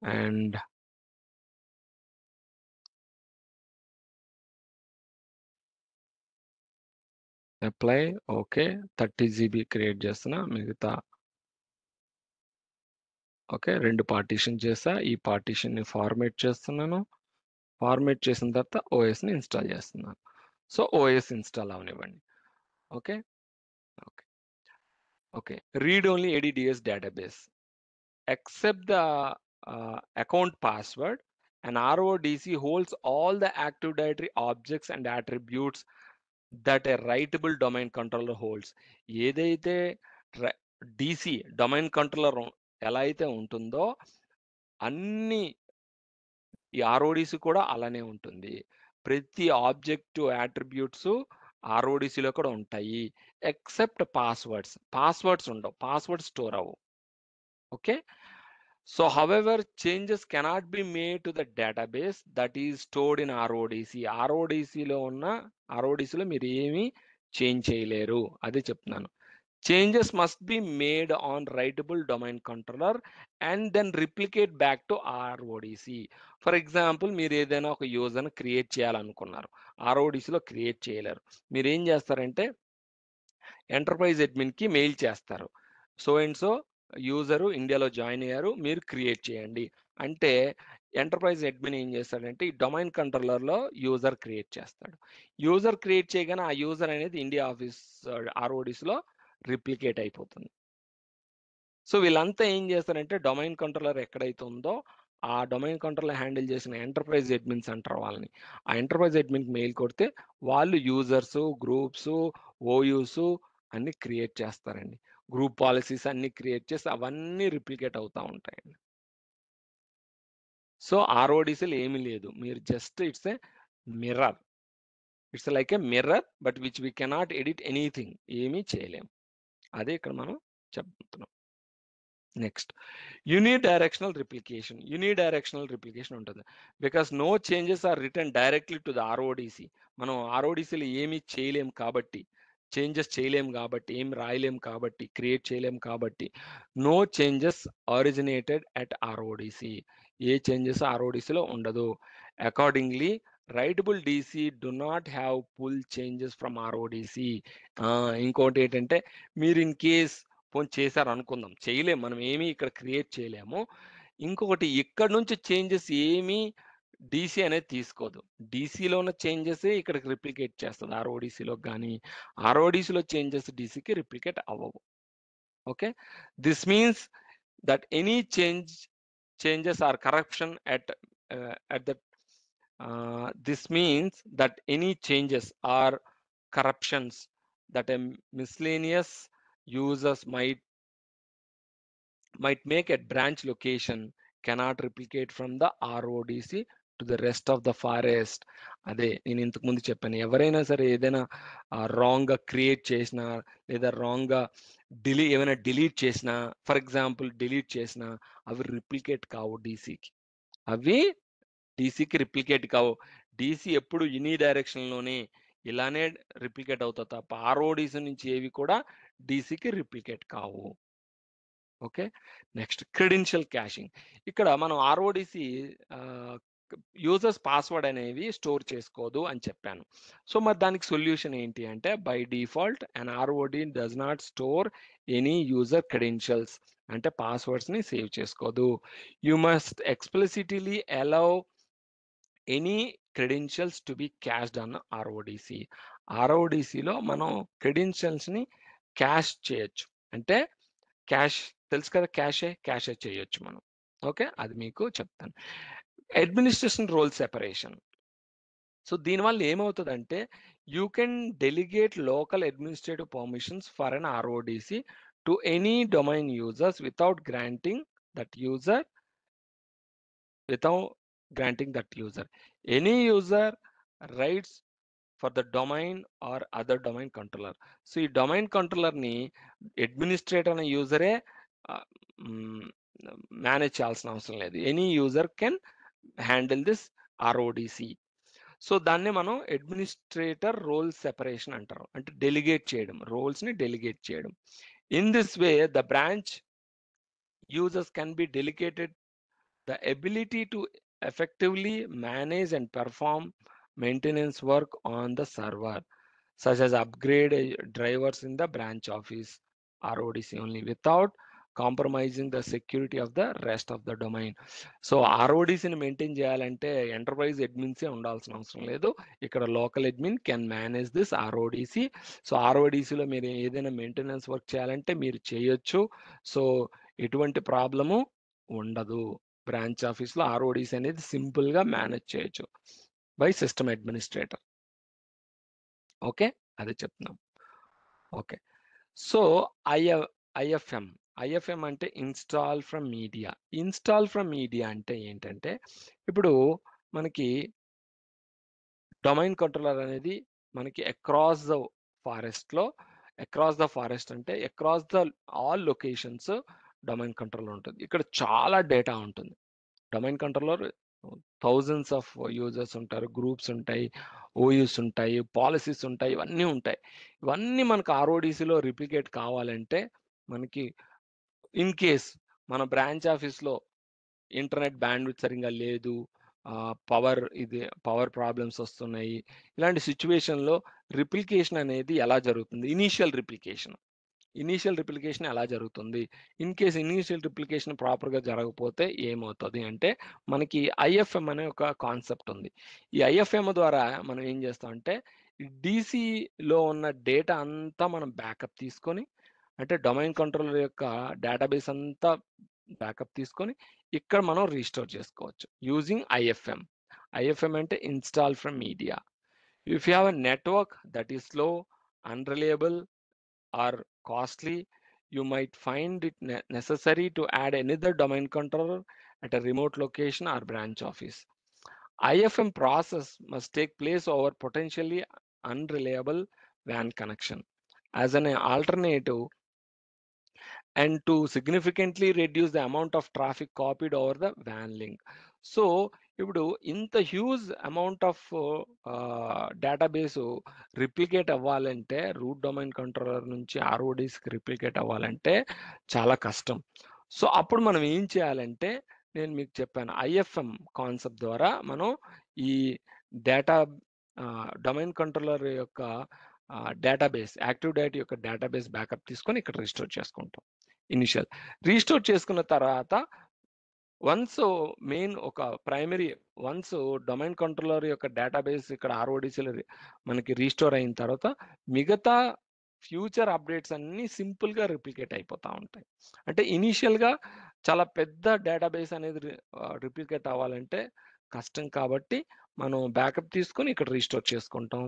and apply. Okay, 30 GB create చేస్తున్నా. మిగతా ఓకే, 2 పార్టీషన్ చేసా. ఈ పార్టీషన్ని ఫార్మేట్ చేస్తున్నాను. ఫార్మేట్ చేసిన తర్వాత ఓఎస్ని ఇన్స్టాల్ చేస్తున్నాను. సో ఓఎస్ ఇన్స్టాల్ అవనివ్వండి. Okay okay okay. Read only ADDS database. Accept the account password, and RODC holds all the Active Directory objects and attributes that a writable domain controller holds. ఏదైతే DC domain controller ఎలా అయితే ఉంటుందో అన్ని ఈ RODC కూడా అలానే ఉంటుంది. ప్రతి ఆబ్జెక్ట్ యాట్రిబ్యూట్స్ RODCలో కూడా ఉంటాయి. ఎక్సెప్ట్ పాస్వర్డ్స్ ఉండవు. పాస్వర్డ్ స్టోర్ అవ్వవు. Okay. So however, changes cannot be made to the database that is stored in RODC. RODCలో ఉన్న RODCలో మీరు ఏమీ చేంజ్ చేయలేరు. అదే చెప్తున్నాను. Changes must be made on writable domain controller and then replicate back to RODC. For example, మీరు ఏదైనా ఒక యూజర్ని క్రియేట్ చేయాలనుకున్నారు. RODCలో క్రియేట్ చేయలేరు. మీరు ఏం చేస్తారంటే ఎంటర్ప్రైజ్ అడ్మిన్కి మెయిల్ చేస్తారు. సో అండ్ సో యూజరు ఇండియాలో జాయిన్ అయ్యారు, మీరు క్రియేట్ చేయండి అంటే ఎంటర్ప్రైజ్ అడ్మిన్ ఏం చేస్తాడంటే ఈ డొమైన్ కంట్రోలర్లో యూజర్ క్రియేట్ చేస్తాడు. యూజర్ క్రియేట్ చేయగానే ఆ యూజర్ అనేది ఇండియా ఆఫీస్ RODCలో రిప్లికేట్ అయిపోతుంది. సో వీళ్ళంతా ఏం చేస్తారంటే డొమైన్ కంట్రోలర్ ఎక్కడైతే ఉందో ఆ డొమైన్ కంట్రోలర్ హ్యాండిల్ చేసిన ఎంటర్ప్రైజ్ అడ్మిన్స్ అంటారు వాళ్ళని. ఆ ఎంటర్ప్రైజ్ అడ్మిన్కి మెయిల్ కొడితే వాళ్ళు యూజర్స్, గ్రూప్స్, ఓయూస్ అన్ని క్రియేట్ చేస్తారండి. గ్రూప్ పాలసీస్ అన్ని క్రియేట్ చేసి అవన్నీ రిప్లికేట్ అవుతూ ఉంటాయండి. సో RODCలు ఏమీ లేదు. మీరు just it's a mirror. It's like a mirror but which we cannot edit anything. ఏమీ చేయలేం. అదే ఇక్కడ మనం చెప్తున్నాం. నెక్స్ట్ unidirectional replication ఉంటుంది. Because no changes are return directly to the RODC. మనం RODCలో ఏమీ చేయలేం కాబట్టి, చేంజెస్ చేయలేం కాబట్టి, ఏం రాయలేం కాబట్టి, క్రియేట్ చేయలేం కాబట్టి no changes originated at RODC. ఏ చేంజెస్ RODCలో ఉండదు. Accordingly writable DC do not have pull changes from RODC. ఇంకోటి ఏంటంటే మీరు ఇన్ కేస్ ఫోన్ చేశారు అనుకుందాం, చేయలేం, మనం ఏమీ ఇక్కడ క్రియేట్ చేయలేము. ఇంకొకటి ఇక్కడ నుంచి చేంజెస్ ఏమీ DC అనేది తీసుకోదు. DCలో ఉన్న చేంజెస్ ఇక్కడికి రిప్లికేట్ చేస్తుంది RODCలో, కానీ RODCలో చేంజెస్ DCకి రిప్లికేట్ అవ్వవు. Okay, this means that any changes are corruption at the this means that any changes are corruptions that a miscellaneous users might make at branch location cannot replicate from the RODC to the rest of the forest. అదే నేను ఇంతకు ముందు చెప్పాను, ఎవరైనా సరే ఏదైనా రాంగ్గా create చేసినా లేదా రాంగ్గా ఏమైనా డిలీట్ చేసినా, ఫర్ ఎగ్జాంపుల్ డిలీట్ చేసినా అవి రిప్లికేట్ కావు DCకి. అవి DCకి రిప్లికేట్ కావు. DC ఎప్పుడు యూని డైరెక్షన్లోనే ఇలానే రిప్లికేట్ అవుతుంది తప్ప RODC నుంచి ఏవి కూడా DCకి రిప్లికేట్ కావు. Okay, next credential caching. ఇక్కడ మనం RODC యూజర్స్ పాస్వర్డ్ అనేవి స్టోర్ చేసుకోదు అని చెప్పాను. సో మరి దానికి సొల్యూషన్ ఏంటి అంటే by default and ROD does not store any user credentials, అంటే పాస్వర్డ్స్ని సేవ్ చేసుకోదు. You must explicitly allow any credentials to be cached అన్న RODCలో మనం క్రెడెన్షియల్స్ని క్యాష్ చేయొచ్చు. అంటే క్యాష్ తెలుసు కదా, క్యాషే చేయొచ్చు మనం. ఓకే, అది మీకు చెప్తాను. Administration role separation. సో దీనివల్ల ఏమవుతుందంటే you can delegate local administrative permissions for an RODC to any domain users without granting that user any user rights for the domain or other domain controller. So ఈ domain కంట్రోలర్ని administrator అనే యూజరే manage చేయాల్సిన అవసరం లేదు. Any user can handle this RODC. So దాన్నే మనం administrator role separation అంటారు. అంటే డెలిగేట్ చేయడం, రోల్స్‌ని డెలిగేట్ చేయడం. In this way the branch users can be delegated the ability to effectively manage and perform maintenance work on the server, such as upgrade drivers in the branch office RODC only without compromising the security of the rest of the domain. So ఆర్ఓడిసిని maintain చేయాలంటే enterprise అడ్మిన్సే ఉండాల్సిన అవసరం లేదు. ఇక్కడ local admin can manage this RODC. So ఆర్ఓడిసిలో మీరు ఏదైనా మెయింటెనెన్స్ వర్క్ చేయాలంటే మీరు చేయొచ్చు. సో ఎటువంటి ప్రాబ్లము ఉండదు. బ్రాంచ్ ఆఫీస్లో ఆర్ఓడిసి అనేది సింపుల్గా మేనేజ్ చేయొచ్చు బై సిస్టమ్ అడ్మినిస్ట్రేటర్. ఓకే, అదే చెప్తున్నాం. ఓకే, సో ఐఎఫ్ఎం ఐఎఫ్ఎం అంటే install from media. Install from media అంటే ఏంటంటే, ఇప్పుడు మనకి డొమైన్ కంట్రోలర్ అనేది మనకి అక్రాస్ ద ఫారెస్ట్లో, అక్రాస్ ద ఫారెస్ట్ అంటే across the all locations domain controller ఉంటుంది. ఇక్కడ చాలా డేటా ఉంటుంది. Domain controller thousands of users ఉంటారు, గ్రూప్స్ ఉంటాయి, ఓయూస్ ఉంటాయి, పాలసీస్ ఉంటాయి, ఇవన్నీ ఉంటాయి. ఇవన్నీ మనకు ఆర్ఓడిసిలో రిప్లికేట్ కావాలంటే మనకి ఇన్ కేస్ మన బ్రాంచ్ ఆఫీస్లో ఇంటర్నెట్ బ్యాండ్విడ్త్ సరిగ్గా లేదు, పవర్ ప్రాబ్లమ్స్ వస్తున్నాయి, ఇలాంటి సిచ్యువేషన్లో రిప్లికేషన్ అనేది ఎలా జరుగుతుంది? ఇనీషియల్ రిప్లికేషన్ ఎలా జరుగుతుంది? ఇన్ కేస్ ఇనీషియల్ రిప్లికేషన్ ప్రాపర్గా జరగకపోతే ఏమవుతుంది అంటే, మనకి ఐఎఫ్ఎం అనే ఒక కాన్సెప్ట్ ఉంది. ఈ ఐఎఫ్ఎం ద్వారా మనం ఏం చేస్తామంటే, డీసీలో ఉన్న డేటా అంతా మనం బ్యాకప్ తీసుకొని, అంటే డొమైన్ కంట్రోలర్ యొక్క డేటాబేస్ అంతా బ్యాకప్ తీసుకొని ఇక్కడ మనం రీస్టోర్ చేసుకోవచ్చు యూజింగ్ ఐఎఫ్ఎం. ఐఎఫ్ఎం అంటే install from media. If you have a network that is slow, unreliable or costly, you might find it necessary to add another domain controller at a remote location or branch office. IFM process must take place over potentially unreliable WAN connection. As an alternative, and to significantly reduce the amount of traffic copied over the WAN link. So ఇప్పుడు ఇంత huge amount of database replicate అవ్వాలంటే, route domain controller నుంచి ఆర్ఓడిస్కి replicate అవ్వాలంటే చాలా కష్టం. So అప్పుడు మనం ఏం చేయాలంటే, నేను మీకు చెప్పాను ఐఎఫ్ఎం కాన్సెప్ట్ ద్వారా మనం ఈ డేటా డొమైన్ కంట్రోలర్ యొక్క డేటాబేస్, యాక్టివ్ డైరెక్టరీ యొక్క డేటాబేస్ బ్యాకప్ తీసుకొని ఇక్కడ రిస్టోర్ చేసుకుంటాం. ఇనిషియల్ రీస్టోర్ చేసుకున్న తర్వాత వన్స్ మెయిన్ ఒక ప్రైమరీ వన్స్ డొమైన్ కంట్రోలర్ యొక్క డేటాబేస్ ఇక్కడ ఆర్ఓడిసిలో మనకి రీస్టోర్ అయిన తర్వాత మిగతా ఫ్యూచర్ అప్డేట్స్ అన్నీ సింపుల్గా రిప్లికేట్ అయిపోతూ ఉంటాయి. అంటే ఇనీషియల్గా చాలా పెద్ద డేటాబేస్ అనేది రిప్లికేట్ అవ్వాలంటే కష్టం, కాబట్టి మనం బ్యాకప్ తీసుకొని ఇక్కడ రీస్టోర్ చేసుకుంటాం.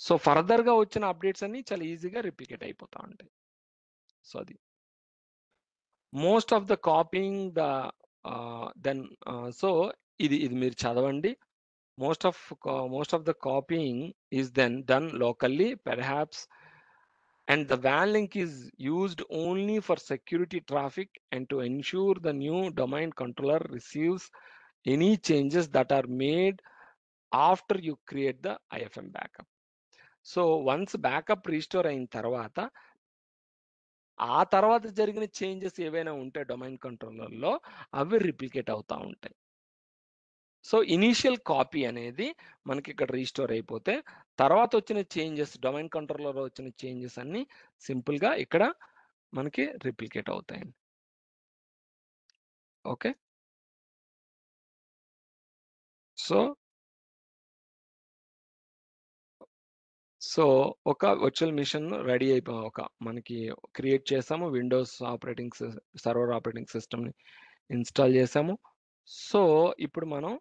సో ఫర్దర్గా వచ్చిన అప్డేట్స్ అన్నీ చాలా ఈజీగా రిప్లికేట్ అయిపోతూ ఉంటాయి. సో అది most of the copying the then so ఇది మీరు చదవండి. most of the copying is then done locally perhaps, and the WAN link is used only for security traffic and to ensure the new domain controller receives any changes that are made after you create the IFM backup. So once backup restore అయిన తర్వాత ఆ తర్వాత జరిగిన changes ఏవైనా ఉంటే domain కంట్రోలర్లో అవి replicate అవుతూ ఉంటాయి. సో ఇనీషియల్ కాపీ అనేది మనకి ఇక్కడ రీస్టోర్ అయిపోతే తర్వాత వచ్చిన చేంజెస్, డొమైన్ కంట్రోలర్లో వచ్చిన చేంజెస్ అన్ని సింపుల్గా ఇక్కడ మనకి రిప్లికేట్ అవుతాయండి. ఓకే, సో సో ఒక వర్చువల్ మిషన్ రెడీ ఒక మనకి క్రియేట్ చేసాము. విండోస్ సర్వర్ ఆపరేటింగ్ సిస్టమ్ని ఇన్స్టాల్ చేసాము. సో ఇప్పుడు మనం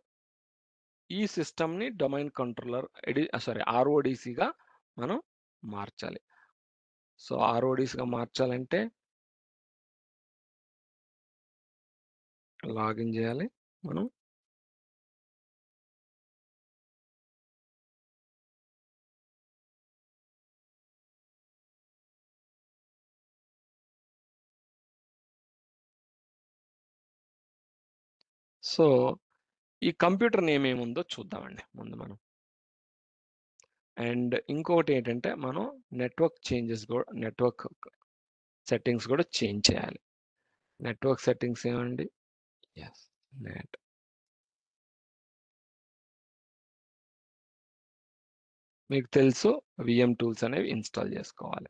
ఈ సిస్టమ్ని డొమైన్ కంట్రోలర్ ఆర్ఓడిసిగా మనం మార్చాలి. సో ఆర్ఓడిసిగా మార్చాలంటే లాగిన్ చేయాలి మనం. సో ఈ కంప్యూటర్ నేమ్ ఏముందో చూద్దామండి ముందు మనం. అండ్ ఇంకొకటి ఏంటంటే మనం నెట్వర్క్ సెట్టింగ్స్ కూడా చేంజ్ చేయాలి. నెట్వర్క్ సెట్టింగ్స్ ఏమండి? Yes, net. మీకు తెలుసు విఎం టూల్స్ అనేవి ఇన్స్టాల్ చేసుకోవాలి.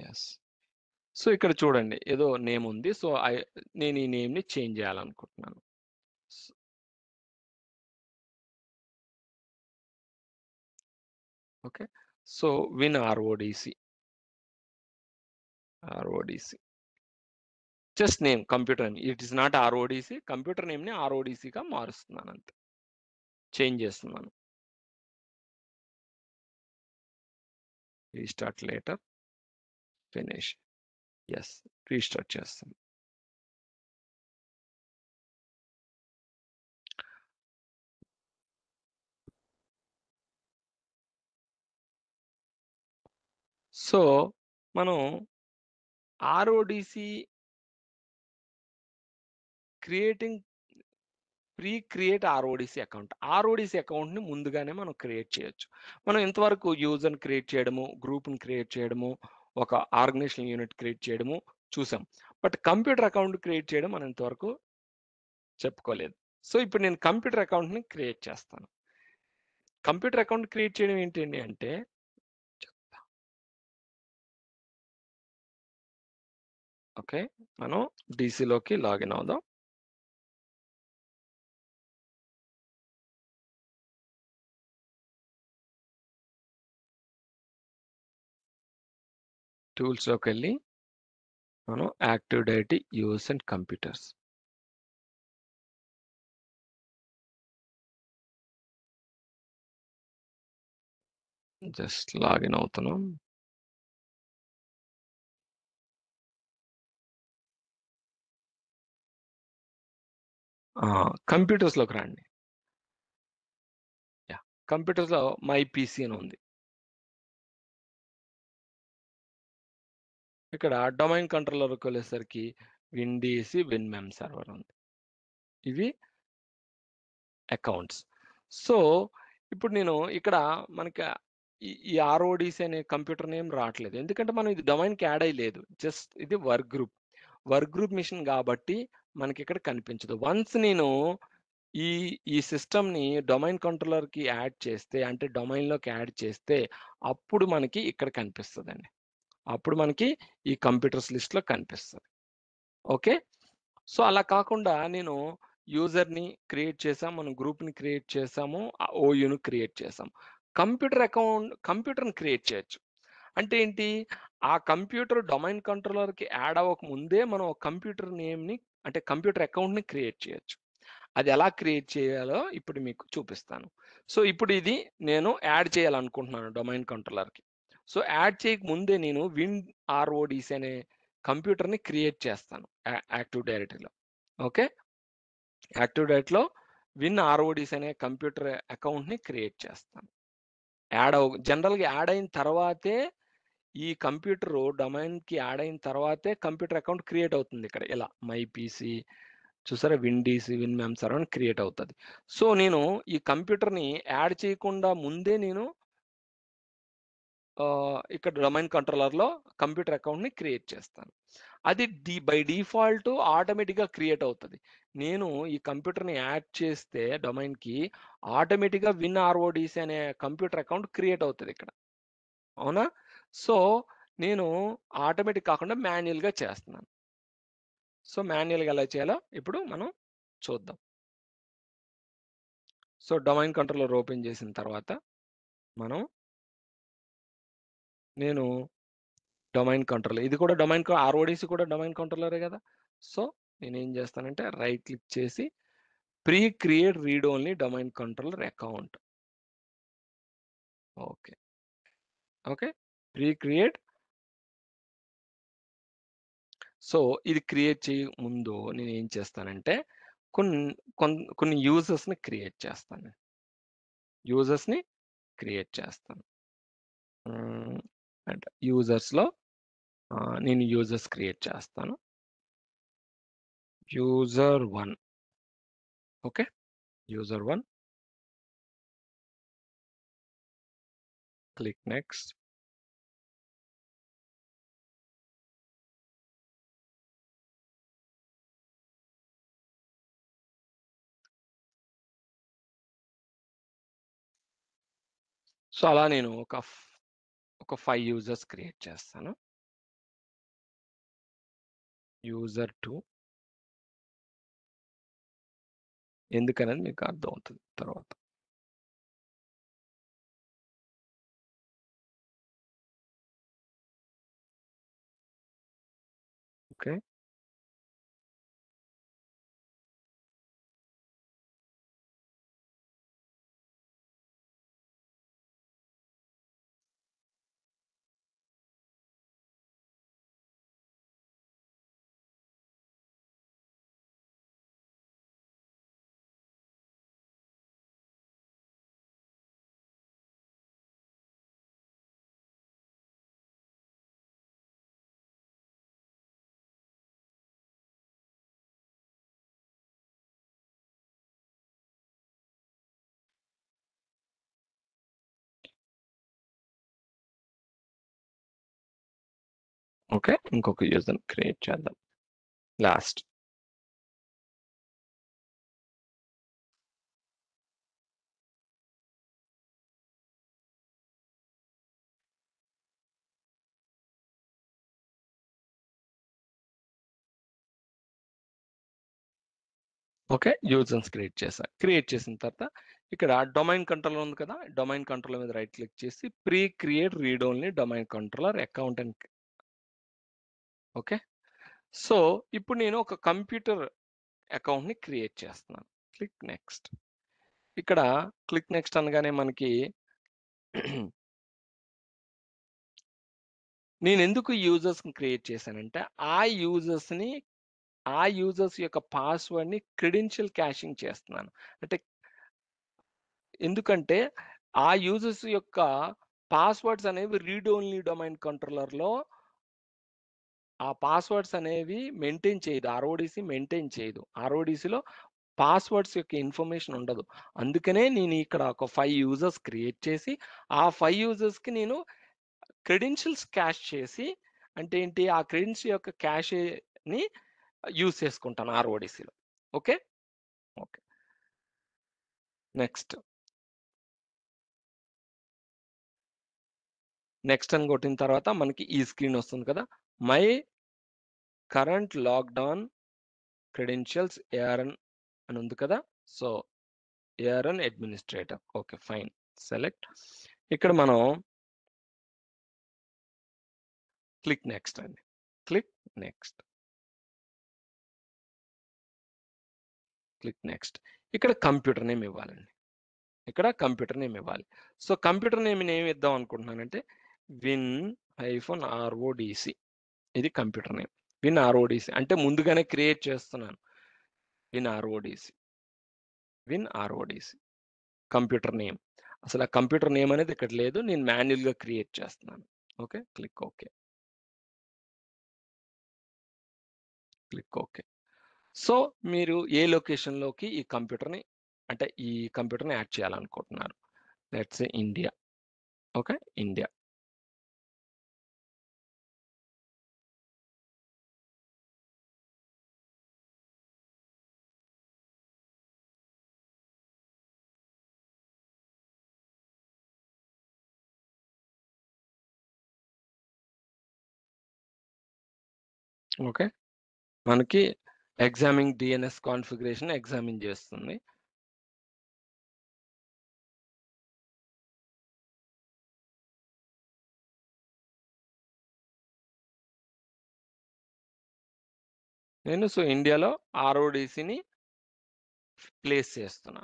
ఎస్. సో ఇక్కడ చూడండి ఏదో నేమ్ ఉంది. సో నేను ఈ నేమ్ని చేంజ్ చేయాలనుకుంటున్నాను. Okay. So win RODC just name, computer name. It is not RODC. Computer నేమ్ని ఆర్ఓడిసిగా మారుస్తున్నాను, అంతే. చేంజ్ చేస్తున్నాను. Restart later, finish. Yes, restart చేస్తాను. సో మనం ఆర్ఓడిసి క్రియేట్ ఆర్ఓడిసి అకౌంట్. ఆర్ఓడిసి అకౌంట్ని ముందుగానే మనం క్రియేట్ చేయొచ్చు. మనం ఇంతవరకు యూజర్ని క్రియేట్ చేయడము, గ్రూప్ని క్రియేట్ చేయడము, ఒక ఆర్గనైజేషన్ యూనిట్ క్రియేట్ చేయడము చూసాం. బట్ కంప్యూటర్ అకౌంట్ క్రియేట్ చేయడం మనం ఇంతవరకు చెప్పుకోలేదు. సో ఇప్పుడు నేను కంప్యూటర్ అకౌంట్ని క్రియేట్ చేస్తాను. కంప్యూటర్ అకౌంట్ క్రియేట్ చేయడం ఏంటండి అంటే, ఓకే, మనం డీసీలోకి లాగిన్ అవుదాం. టూల్స్లోకి వెళ్ళి మనం active directory users and computers. Just login అవుతున్నాం. కంప్యూటర్స్లోకి రండి. కంప్యూటర్స్లో మై పీసీ అని ఉంది. ఇక్కడ డొమైన్ కంట్రోలర్కి వెళ్ళేసరికి విండీసీ విన్మెమ్ సర్వర్ ఉంది. ఇవి అకౌంట్స్. సో ఇప్పుడు నేను ఇక్కడ మనకి ఈ ఆర్ఓడిసి అనే కంప్యూటర్ నేమ్ రావట్లేదు, ఎందుకంటే మనం ఇది డొమైన్కి యాడ్ అయ్యలేదు. జస్ట్ ఇది వర్క్ గ్రూప్ మిషన్ కాబట్టి మనకి ఇక్కడ కనిపించదు. వన్స్ నేను ఈ సిస్టమ్ని డొమైన్ కంట్రోలర్కి యాడ్ చేస్తే, అంటే డొమైన్లోకి యాడ్ చేస్తే, అప్పుడు మనకి ఇక్కడ కనిపిస్తుందండి. అప్పుడు మనకి ఈ కంప్యూటర్స్ లిస్ట్లో కనిపిస్తుంది. ఓకే. సో అలా కాకుండా నేను యూజర్ని క్రియేట్ చేసాం, మనం గ్రూప్ని క్రియేట్ చేసాము, ఓయూను క్రియేట్ చేసాం. కంప్యూటర్ని క్రియేట్ చేయొచ్చు. అంటే ఏంటి, ఆ కంప్యూటర్ డొమైన్ కంట్రోలర్కి యాడ్ అవ్వక ముందే మనం కంప్యూటర్ నేమ్ని, అంటే కంప్యూటర్ అకౌంట్ని క్రియేట్ చేయొచ్చు. అది ఎలా క్రియేట్ చేయాలో ఇప్పుడు మీకు చూపిస్తాను. సో ఇప్పుడు ఇది నేను యాడ్ చేయాలనుకుంటున్నాను డొమైన్ కంట్రోలర్కి. సో యాడ్ చేయక ముందే నేను విన్ ఆర్ఓడిసి అనే కంప్యూటర్ని క్రియేట్ చేస్తాను యాక్టివ్ డైరెక్టరీలో. ఓకే. యాక్టివ్ డైరెక్టరీలో విన్ ఆర్ఓడిసి అనే కంప్యూటర్ అకౌంట్ని క్రియేట్ చేస్తాను. జనరల్గా యాడ్ అయిన తర్వాతే, ఈ కంప్యూటర్ డొమైన్కి యాడ్ అయిన తర్వాతే కంప్యూటర్ అకౌంట్ క్రియేట్ అవుతుంది. ఇక్కడ ఇలా మై పీసీ చూసారా, విండీసీ విన్మెమ్ సర్వర్ అని క్రియేట్ అవుతుంది. సో నేను ఈ కంప్యూటర్ని యాడ్ చేయకుండా ముందే నేను ఇక్కడ డొమైన్ కంట్రోలర్లో కంప్యూటర్ అకౌంట్ని క్రియేట్ చేస్తాను. అది బై డిఫాల్ట్ ఆటోమేటిక్గా క్రియేట్ అవుతుంది. నేను ఈ కంప్యూటర్ని యాడ్ చేస్తే డొమైన్కి ఆటోమేటిక్గా విన్ ఆర్ఓడిసి అనే కంప్యూటర్ అకౌంట్ క్రియేట్ అవుతుంది ఇక్కడ. అవునా? సో నేను ఆటోమేటిక్ కాకుండా మాన్యువల్గా చేస్తున్నాను. సో మాన్యువల్గా ఎలా చేయాలో ఇప్పుడు మనం చూద్దాం. సో డొమైన్ కంట్రోలర్ ఓపెన్ చేసిన తర్వాత నేను డొమైన్ కంట్రోలర్, ఇది కూడా ఆర్ఓడిసి కూడా డొమైన్ కంట్రోలరే కదా. సో నేనేం చేస్తానంటే రైట్ క్లిక్ చేసి create read only domain controller account. Okay, create. So ఇది క్రియేట్ చేయ ముందు నేను ఏం చేస్తానంటే కొన్ని యూజర్స్ని క్రియేట్ చేస్తాను. అంటే యూజర్స్లో నేను యూజర్స్ క్రియేట్ చేస్తాను. User 1. Okay. user 1, click next. So అలా నేను ఒక 5 యూజర్స్ క్రియేట్ చేస్తాను. యూజర్ 2 ఎందుకనేది మీకు అర్థమవుతుంది తర్వాత. ఓకే. ఓకే, ఇంకొక యూజర్ క్రియేట్ చేద్దాం లాస్ట్. ఓకే, యూజర్స్ క్రియేట్ చేశా. క్రియేట్ చేసిన తర్వాత ఇక్కడ డొమైన్ కంట్రోలర్ ఉంది కదా, డొమైన్ కంట్రోలర్ మీద రైట్ క్లిక్ చేసి pre create read only domain controller account అని. ఓకే, సో ఇప్పుడు నేను ఒక కంప్యూటర్ అకౌంట్ని క్రియేట్ చేస్తున్నాను. Click next. ఇక్కడ క్లిక్ నెక్స్ట్ అనగానే మనకి నేను ఎందుకు యూజర్స్ని క్రియేట్ చేశానంటే ఆ యూజర్స్ యొక్క పాస్వర్డ్ని క్రెడెన్షియల్ క్యాషింగ్ చేస్తున్నాను. అంటే ఎందుకంటే ఆ యూజర్స్ యొక్క పాస్వర్డ్స్ అనేవి రీడ్ ఓన్లీ డొమైన్ కంట్రోలర్లో ఆ పాస్వర్డ్స్ అనేవి మెయింటైన్ చేయదు. ఆర్ఓడిసి మెయింటైన్ చేయదు. ఆర్ఓడిసిలో పాస్వర్డ్స్ యొక్క ఇన్ఫర్మేషన్ ఉండదు. అందుకనే నేను ఇక్కడ ఒక 5 యూజర్స్ క్రియేట్ చేసి ఆ 5 యూజర్స్కి నేను క్రెడెన్షియల్స్ క్యాష్ చేసి, అంటే ఏంటి, ఆ క్రెడెన్షియల్ యొక్క క్యాష్ని యూజ్ చేసుకుంటాను ఆర్ఓడిసిలో. ఓకే. ఓకే, నెక్స్ట్ నెక్స్ట్ అని కొట్టిన తర్వాత మనకి ఈ స్క్రీన్ వస్తుంది కదా, my current lockdown credentials ARN అని ఉంది కదా. So ARN administrator. Okay, fine. Select. ఇక్కడ మనం క్లిక్ నెక్స్ట్ అండి. Click next. Click next. ఇక్కడ కంప్యూటర్ నేమ్ ఇవ్వాలండి. ఇక్కడ కంప్యూటర్ నేమ్ ఇవ్వాలి. సో కంప్యూటర్ నేమ్ ఏమి ఇద్దాం అనుకుంటున్నానంటే విన్ -RODC. ఇది కంప్యూటర్ నేమ్. విన్ RODC అంటే ముందుగానే క్రియేట్ చేస్తున్నాను. Win RODC computer name. అసలు ఆ కంప్యూటర్ నేమ్ అనేది ఇక్కడ లేదు, నేను మాన్యువల్గా క్రియేట్ చేస్తున్నాను. Okay, click okay. Click okay. So మీరు ఏ లొకేషన్లోకి ఈ కంప్యూటర్ని యాడ్ చేయాలనుకుంటున్నారు? Let's say India. Okay, India. Okay, మనకి ఎగ్జామింగ్ డిఎన్ఎస్ కాన్ఫిగరేషన్ ఎగ్జామిన్ చేస్తుంది. నేను ఇండియాలో ఆర్ఓడిసిని ప్లేస్ చేస్తున్నా.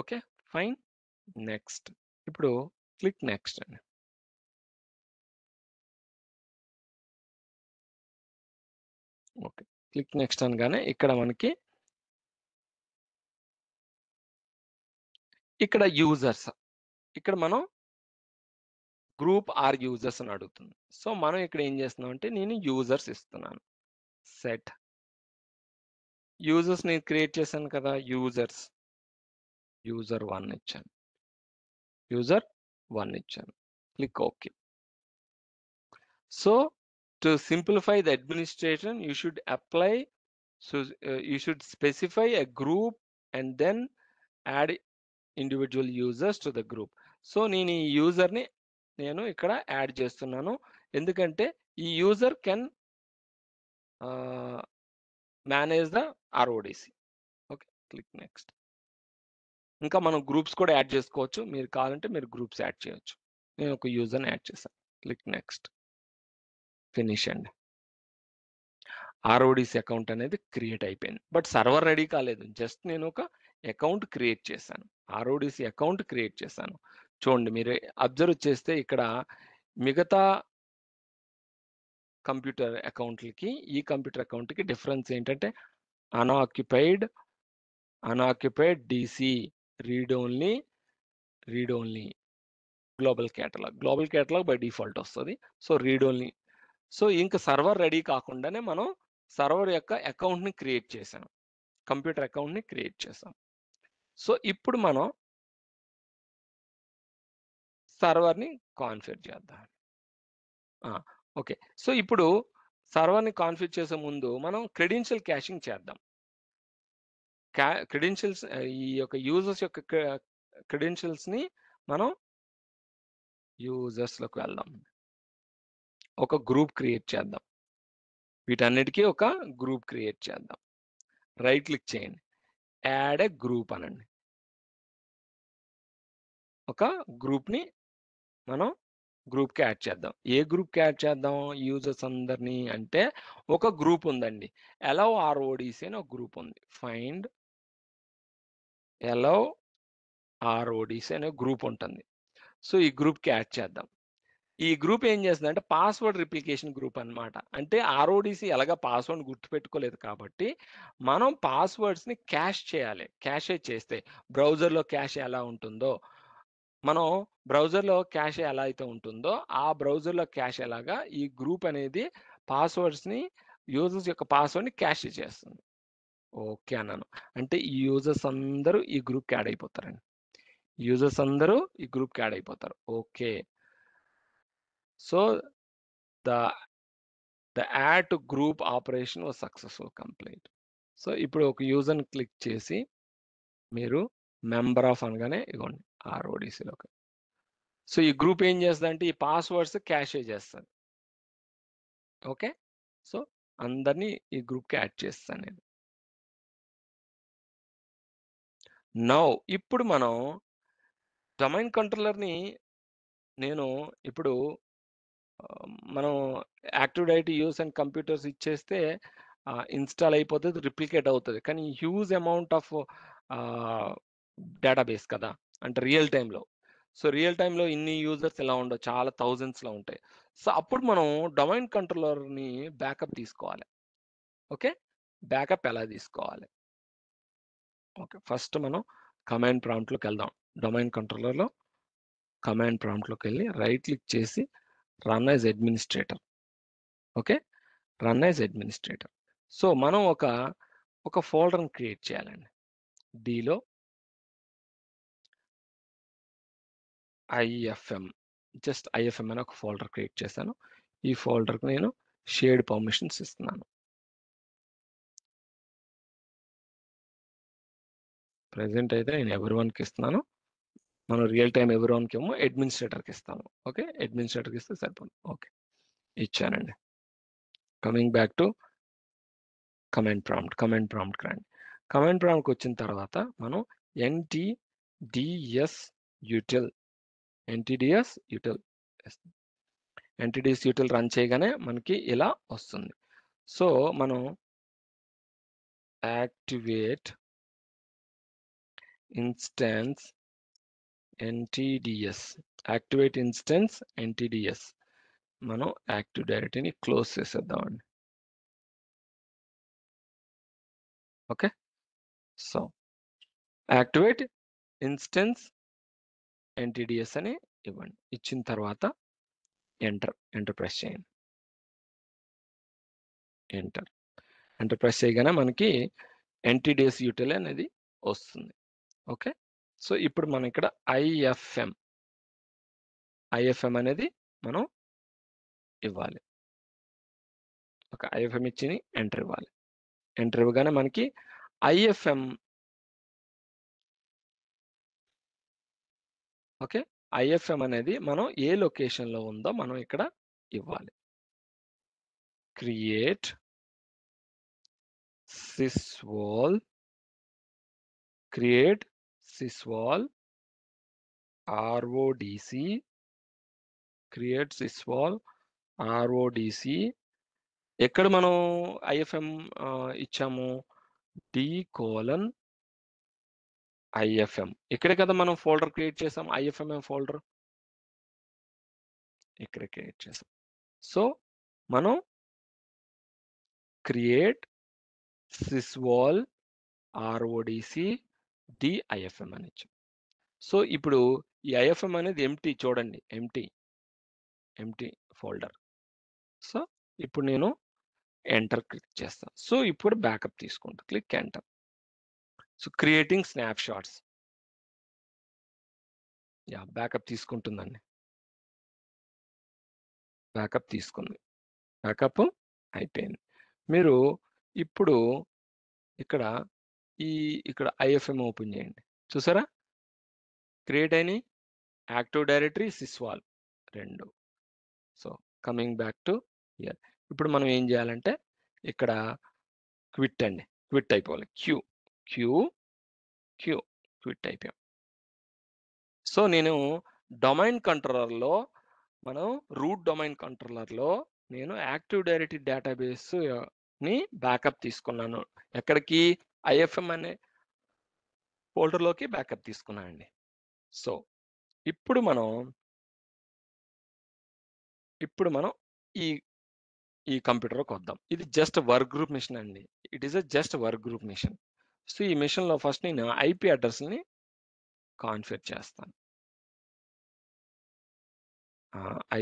Okay, fine. నెక్స్ట్. ఇప్పుడు క్లిక్ నెక్స్ట్ అండి. ఓకే, క్లిక్ నెక్స్ట్ అనగానే ఇక్కడ మనకి ఇక్కడ యూజర్స్, ఇక్కడ మనం గ్రూప్ ఆర్ యూజర్స్ అని అడుగుతుంది. సో మనం ఇక్కడ ఏం చేస్తున్నాం అంటే నేను యూజర్స్ ఇస్తున్నాను. సెట్ యూజర్స్ నేను క్రియేట్ చేశాను కదా, యూజర్ 1 ఇచ్చాను, యూజర్ 1 ఇచ్చాను, click okay. So to simplify the administration you should apply, so you should specify a group and then add individual users to the group. So నేను ఈ యూజర్ని నేను ఇక్కడ యాడ్ చేస్తున్నాను, ఎందుకంటే ఈ user can manage the RODC. Okay, click next. ఇంకా మనం గ్రూప్స్ కూడా యాడ్ చేసుకోవచ్చు, మీరు కావాలంటే మీరు గ్రూప్స్ యాడ్ చేయొచ్చు. నేను ఒక యూజర్ని యాడ్ చేశాను, క్లిక్ నెక్స్ట్, ఫినిష్ అండి. ఆర్ఓడిసి అకౌంట్ అనేది క్రియేట్ అయిపోయింది, బట్ సర్వర్ రెడీ కాలేదు, జస్ట్ నేను ఒక అకౌంట్ క్రియేట్ చేశాను, ఆర్ఓడిసి అకౌంట్ క్రియేట్ చేశాను. చూడండి, మీరు అబ్జర్వ్ చేస్తే ఇక్కడ మిగతా కంప్యూటర్ అకౌంట్లకి ఈ కంప్యూటర్ అకౌంట్కి డిఫరెన్స్ ఏంటంటే unoccupied DC, read only global catalog by default వస్తుంది. So read only. సో ఇంకా సర్వర్ రెడీ కాకుండానే మనం సర్వర్ యొక్క అకౌంట్ని క్రియేట్ చేసాం, కంప్యూటర్ అకౌంట్ని క్రియేట్ చేసాం. సో ఇప్పుడు మనం సర్వర్ని కాన్ఫిగర్ చేద్దాం. ఓకే, సో ఇప్పుడు సర్వర్ని కాన్ఫిగర్ చేసే ముందు మనం క్రెడెన్షియల్ క్యాషింగ్ చేద్దాం. క్రెడెన్షియల్స్, ఈ యొక్క యూజర్స్ యొక్క క్రెడెన్షియల్స్ని మనం యూజర్స్లోకి వెళ్దాం, ఒక గ్రూప్ క్రియేట్ చేద్దాం, వీటన్నిటికీ ఒక గ్రూప్ క్రియేట్ చేద్దాం. రైట్ క్లిక్ చేయండి, యాడ్ ఎ గ్రూప్ అనండి. ఒక గ్రూప్ని మనం గ్రూప్కి యాడ్ చేద్దాం. ఏ గ్రూప్కి యాడ్ చేద్దాం యూజర్స్ అందరినీ అంటే, ఒక గ్రూప్ ఉందండి, అలౌ ఆర్ఓడిసి అని ఒక గ్రూప్ ఉంది. ఫైండ్ అలౌ ఆర్ఓడిసి అనే గ్రూప్ ఉంటుంది. సో ఈ గ్రూప్కి యాడ్ చేద్దాం. ఈ గ్రూప్ ఏం చేస్తుందంటే పాస్వర్డ్ రిప్లికేషన్ గ్రూప్ అన్నమాట. అంటే ఆర్ఓడిసి ఎలాగా పాస్వర్డ్ గుర్తుపెట్టుకోలేదు కాబట్టి మనం పాస్వర్డ్స్ని క్యాష్ చేయాలి. క్యాషే చేస్తే బ్రౌజర్లో క్యాష్ ఎలా ఉంటుందో, మనం బ్రౌజర్లో క్యాష్ ఎలా అయితే ఉంటుందో ఆ బ్రౌజర్లో క్యాష్ ఎలాగా ఈ గ్రూప్ అనేది పాస్వర్డ్స్ని, యూజర్స్ యొక్క పాస్వర్డ్ని క్యాష్ చేస్తుంది. ఓకే అన్నాను, అంటే ఈ యూజర్స్ అందరూ ఈ గ్రూప్కి యాడ్ అయిపోతారండి. యూజర్స్ అందరూ ఈ గ్రూప్కి యాడ్ అయిపోతారు. Okay, so the add to group operation was successful complete. So ఇప్పుడు ఒక యూజర్ని క్లిక్ చేసి మీరు మెంబర్ ఆఫ్ అనగానే ఇవ్వండి ఆర్ఓడిసిలోకి. సో ఈ గ్రూప్ ఏం చేస్తుందంటే ఈ పాస్వర్డ్స్ క్యాషే చేస్తుంది. ఓకే, సో అందరినీ ఈ గ్రూప్కి యాడ్ చేస్తాను నేను. నౌ ఇప్పుడు మనం డొమైన్ కంట్రోలర్ని నేను ఇప్పుడు మనం active directory use and computers ఇచ్చేస్తే ఇన్స్టాల్ అయిపోతుంది, రిప్లికేట్ అవుతుంది. కానీ హ్యూజ్ అమౌంట్ ఆఫ్ డేటాబేస్ కదా, అంటే రియల్ టైంలో. సో రియల్ టైంలో ఇన్ని యూజర్స్ ఎలా ఉండవు, చాలా థౌజండ్స్లో ఉంటాయి. సో అప్పుడు మనం డొమైన్ కంట్రోలర్ని బ్యాకప్ తీసుకోవాలి. ఓకే, బ్యాకప్ ఎలా తీసుకోవాలి? ఓకే, ఫస్ట్ మనం కమాండ్ ప్రాంప్ట్లోకి వెళ్దాం. డొమైన్ కంట్రోలర్లో కమాండ్ ప్రాంప్ట్లోకి వెళ్ళి రైట్ క్లిక్ చేసి run as administrator. Okay, run as administrator. So మనం ఒక ఫోల్డర్ని క్రియేట్ చేయాలండి. డిలో ఐఎఫ్ఎం, జస్ట్ ఐఎఫ్ఎం అని ఒక ఫోల్డర్ క్రియేట్ చేశాను. ఈ ఫోల్డర్కి నేను షేర్డ్ పర్మిషన్స్ ఇస్తున్నాను. ప్రెసెంట్ అయితే నేను ఎవరివన్కి ఇస్తున్నాను, మనం రియల్ టైం ఎవరివన్కి ఏమో అడ్మినిస్ట్రేటర్కి ఇస్తాము. ఓకే, అడ్మినిస్ట్రేటర్కి ఇస్తే సరిపోతుంది. ఓకే, ఇచ్చానండి. Coming back to command prompt రండి. కమాండ్ ప్రాంప్ట్కి వచ్చిన తర్వాత మనం NTDS util రన్ చేయగానే మనకి ఇలా వస్తుంది. సో మనం యాక్టివేట్ ఇన్స్టెన్స్ NTDS మనం యాక్టివ్ డైరెక్టరీని క్లోజ్ చేసేద్దామండి. Okay, so activate instance NTDS అని ఇవ్వండి. ఇచ్చిన తర్వాత ఎంటర్ ప్రెస్ చేయండి. ఎంటర్ ప్రెస్ చేయగానే మనకి NTDSUTL అనేది వస్తుంది. ఓకే. సో ఇప్పుడు మనం ఇక్కడ ఐఎఫ్ఎం అనేది మనం ఇవ్వాలి. ఒక ఐఎఫ్ఎం ఇచ్చి ఎంటర్ ఇవ్వాలి. ఎంటర్ ఇవ్వగానే మనకి ఐఎఫ్ఎం ఓకే, ఐఎఫ్ఎం అనేది మనం ఏ లొకేషన్లో ఉందో మనం ఇక్కడ ఇవ్వాలి. క్రియేట్ sysvol RODC RODC ఎక్కడ మనం ఐఎఫ్ఎం ఇచ్చాము? D:IFM. ఇక్కడే కదా మనం ఫోల్డర్ క్రియేట్ చేసాం, IFMM ఫోల్డర్ ఇక్కడ క్రియేట్ చేసాం. సో మనం క్రియేట్ sysvol RODC D:IFM అని ఇచ్చాం. సో ఇప్పుడు ఈ ఐఎఫ్ఎం అనేది ఎంటీ, చూడండి, ఎంటీ ఫోల్డర్. సో ఇప్పుడు నేను ఎంటర్ క్లిక్ చేస్తాను. సో ఇప్పుడు బ్యాకప్ తీసుకుంటా, click enter. So creating snapshots, backup తీసుకుంటుందండి. బ్యాకప్ తీసుకుంది, బ్యాకప్ అయిపోయింది. మీరు ఇప్పుడు ఇక్కడ ఐఎఫ్ఎం ఓపెన్ చేయండి. చూసారా, క్రియేట్ అయినాయి. Active directory sysvol 2. So coming back to hear. ఇప్పుడు మనం ఏం చేయాలంటే ఇక్కడ క్విట్ అయిపోవాలి. క్విట్ అయిపోయాం. సో నేను డొమైన్ కంట్రోలర్లో రూట్ డొమైన్ కంట్రోలర్లో నేను యాక్టివ్ డైరెక్టరీ డేటాబేస్ ని బ్యాకప్ తీసుకున్నాను. ఎక్కడికి? ఐఎఫ్ఎం అనే ఫోల్డర్లోకి బ్యాకప్ తీసుకున్నానండి. సో ఇప్పుడు మనం ఈ కంప్యూటర్కి వద్దాం. ఇది జస్ట్ వర్క్ గ్రూప్ మిషన్ అండి. It is just work group machine. So ఈ మిషన్లో ఫస్ట్ నేను ఐపీ అడ్రస్ని కాన్ఫిగర్ చేస్తాను.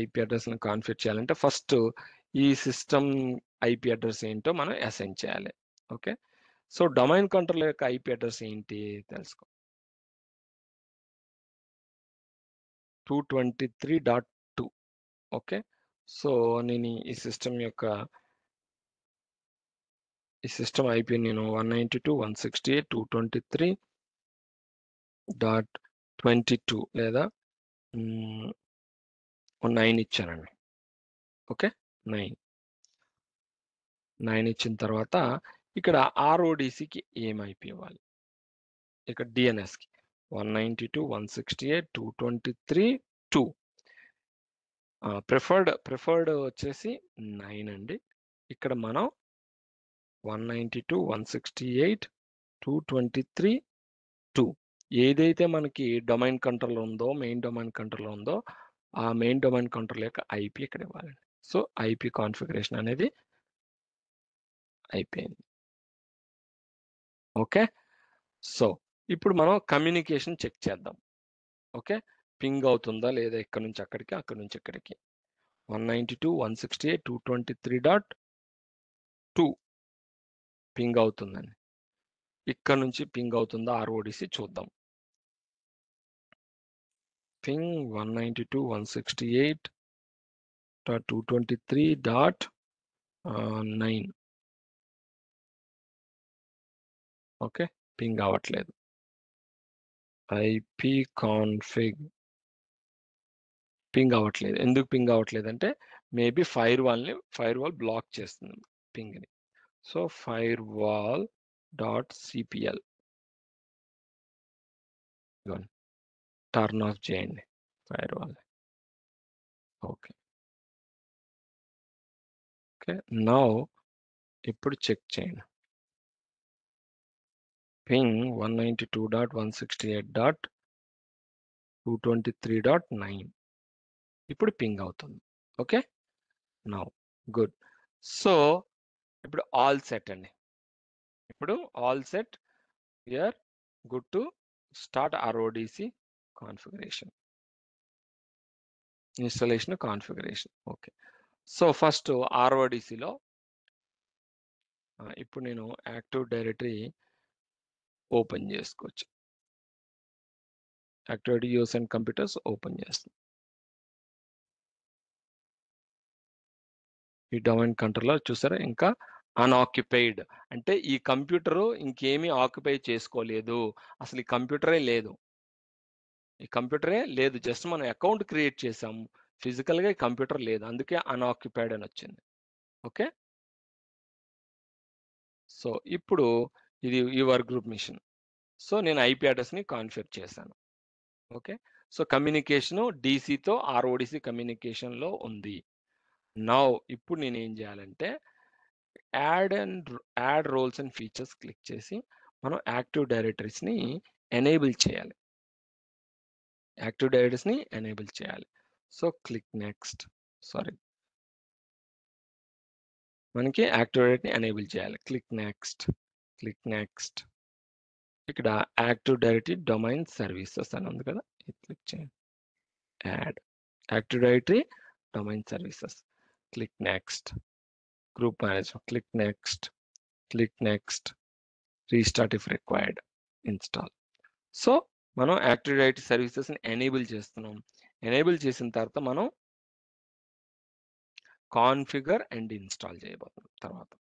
ఐపీ అడ్రస్ని కాన్ఫిగర్ చేయాలంటే ఫస్ట్ ఈ సిస్టమ్ ఐపీ అడ్రస్ ఏంటో మనం అసైన్ చేయాలి. ఓకే. సో డొమైన్ కంట్రోలర్ యొక్క ఐపీ అడ్రస్ ఏంటి తెలుసుకో. 223.2. ఓకే. సో నేను ఈ సిస్టమ్ ఐపీ నేను 192.168.223.22 లేదా 9 ఇచ్చానండి. ఓకే, 9 ఇచ్చిన తర్వాత ఇక్కడ RODCకి ఏం ఐపీ ఇవ్వాలి? ఇక్కడ DNSకి 192.168.223.2. ప్రిఫర్డ్ వచ్చేసి 9 అండి. ఇక్కడ మనం 192.168.223.2 ఏదైతే మనకి డొమైన్ కంట్రోల్ ఉందో, మెయిన్ డొమైన్ కంట్రోల్ ఉందో, ఆ మెయిన్ డొమైన్ కంట్రోల్ యొక్క ఐపీ ఇక్కడ ఇవ్వాలండి. సో ఐపీ కాన్ఫిగరేషన్ అనేది అయిపోయింది. ఓకే. సో ఇప్పుడు మనం కమ్యూనికేషన్ చెక్ చేద్దాం. ఓకే, పింగ్ అవుతుందా లేదా, ఇక్కడ నుంచి అక్కడికి, అక్కడ నుంచి ఇక్కడికి. 192.168.223.2 పింగ్ అవుతుందండి. ఇక్కడ నుంచి పింగ్ అవుతుందా RODC చూద్దాం. పింగ్ 192.168.223.9. ఓకే, పింగ్ అవ్వట్లేదు. ఐపీ కాన్ఫిగ్ పింగ్ అవ్వట్లేదు. ఎందుకు పింగ్ అవ్వట్లేదు అంటే మేబీ ఫైర్వాల్ బ్లాక్ చేస్తుంది పింగ్ని. సో firewall.cpl టర్న్ ఆఫ్ చేయండి ఫైర్వాల్. ఓకే. నౌ ఇప్పుడు చెక్ చేయండి. పింగ్ 192.168.223.9 ఇప్పుడు పింగ్ అవుతుంది. Okay, now good. సో ఇప్పుడు ఆల్ సెట్ అండి. ఇప్పుడు all set, we are good to start RODC configuration, installation, configuration. Okay. So first RODCలో ఇప్పుడు నేను యాక్టివ్ డైరెక్టరీ ఓపెన్ చేసుకోవచ్చు. Activated use and computers open చేస్తాం. ఈ డొమైన్ కంట్రోలర్ చూసారా, ఇంకా అన్ఆక్యుపైడ్ అంటే ఈ కంప్యూటర్ ఇంకేమీ ఆక్యుపై చేసుకోలేదు, అసలు ఈ కంప్యూటరే లేదు. ఈ కంప్యూటరే లేదు, జస్ట్ మనం అకౌంట్ క్రియేట్ చేసాము, ఫిజికల్గా ఈ కంప్యూటర్ లేదు, అందుకే అన్ఆక్యుపైడ్ అని వచ్చింది. ఓకే, సో ఇప్పుడు ఇది ఈ వర్క్ గ్రూప్ మిషన్. సో నేను ఐపీ అడ్రస్ని కాన్ఫిగర్ చేశాను. ఓకే, సో కమ్యూనికేషను డీసీతో ఆర్ఓడిసి కమ్యూనికేషన్లో ఉంది. నౌ ఇప్పుడు నేను ఏం చేయాలంటే add roles and features click చేసి మనం యాక్టివ్ డైరెక్టరీస్ని ఎనేబుల్ చేయాలి. యాక్టివ్ డైరెక్టరీస్ని ఎనేబుల్ చేయాలి. So click next. సారీ, మనకి యాక్టివ్ డైరెక్టరీని ఎనేబుల్ చేయాలి. Click next, click next. ఇక్కడ యాక్టివ్ డైరెక్టరీ డొమైన్ సర్వీసెస్ అని ఉంది కదా, ఇది క్లిక్ చేయండి. Add active directory domain services. Click next. Group management, click next, click next. Restart if required, install. So మనం యాక్టివ్ డైరెక్టరీ సర్వీసెస్ని ఎనేబుల్ చేస్తున్నాం. ఎనేబుల్ చేసిన తర్వాత మనం కాన్ఫిగర్ అండ్ ఇన్స్టాల్ చేయబోతున్నాం తర్వాత.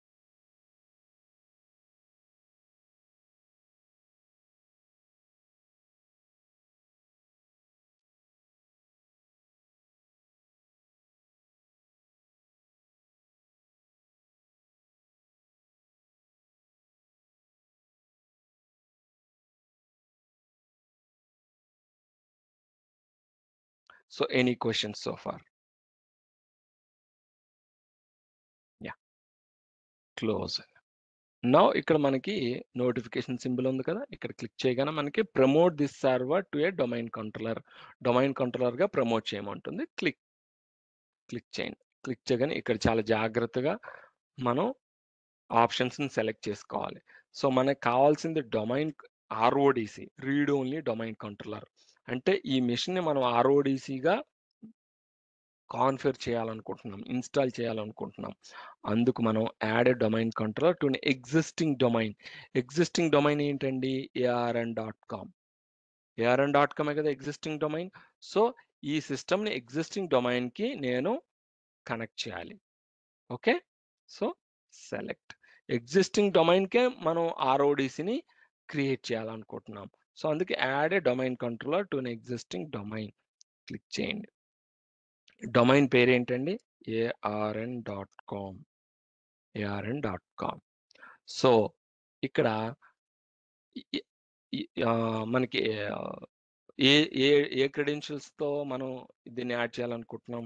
So any questions so far? Ya, close. Now ఇక్కడ మనకి నోటిఫికేషన్ సింబల్ ఉంది కదా, ఇక్కడ క్లిక్ చేయగానే మనకి promote this server to a domain controller, domain కంట్రోలర్గా ప్రమోట్ చేయమంటుంది. క్లిక్ చేయండి. క్లిక్ చేయగానే ఇక్కడ చాలా జాగ్రత్తగా మనం ఆప్షన్స్ని సెలెక్ట్ చేసుకోవాలి. సో మనకు కావాల్సింది domain RODC, read only domain controller. అంటే ఈ మిషన్ని మనం ఆర్ఓడిసిగా కాన్ఫిగర్ చేయాలనుకుంటున్నాం, ఇన్స్టాల్ చేయాలనుకుంటున్నాం. అందుకు మనం add domain controller to existing domain. Existing domain ఏంటండి? ARN.com. ARN.com కదా ఎగ్జిస్టింగ్ డొమైన్. సో ఈ సిస్టమ్ని ఎగ్జిస్టింగ్ డొమైన్కి నేను కనెక్ట్ చేయాలి. Okay, so select. ఎగ్జిస్టింగ్ డొమైన్కే మనం ఆర్ఓడిసిని క్రియేట్ చేయాలనుకుంటున్నాం. సో అందుకే add A domain controller to existing domain. Click చేయండి. డొమైన్ పేరు ఏంటండి? ARN.com. ARN.com. సో ఇక్కడ మనకి ఏ ఏ ఏ క్రెడెన్షియల్స్తో మనం దీన్ని యాడ్ చేయాలనుకుంటున్నాం?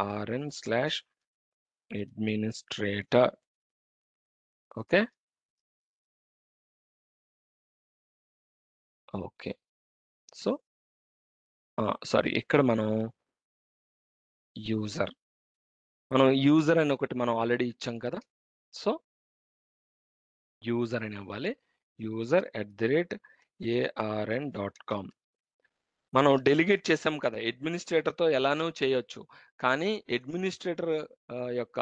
ARN/administrator. Okay, okay. So sorry, ఇక్కడ మనం యూజర్ అని ఒకటి మనం ఆల్రెడీ ఇచ్చాం కదా. సో యూజర్ అని ఇవ్వాలి. user@ARN.com. మనం డెలిగేట్ చేసాం కదా, అడ్మినిస్ట్రేటర్తో ఎలానో చేయొచ్చు, కానీ అడ్మినిస్ట్రేటర్ యొక్క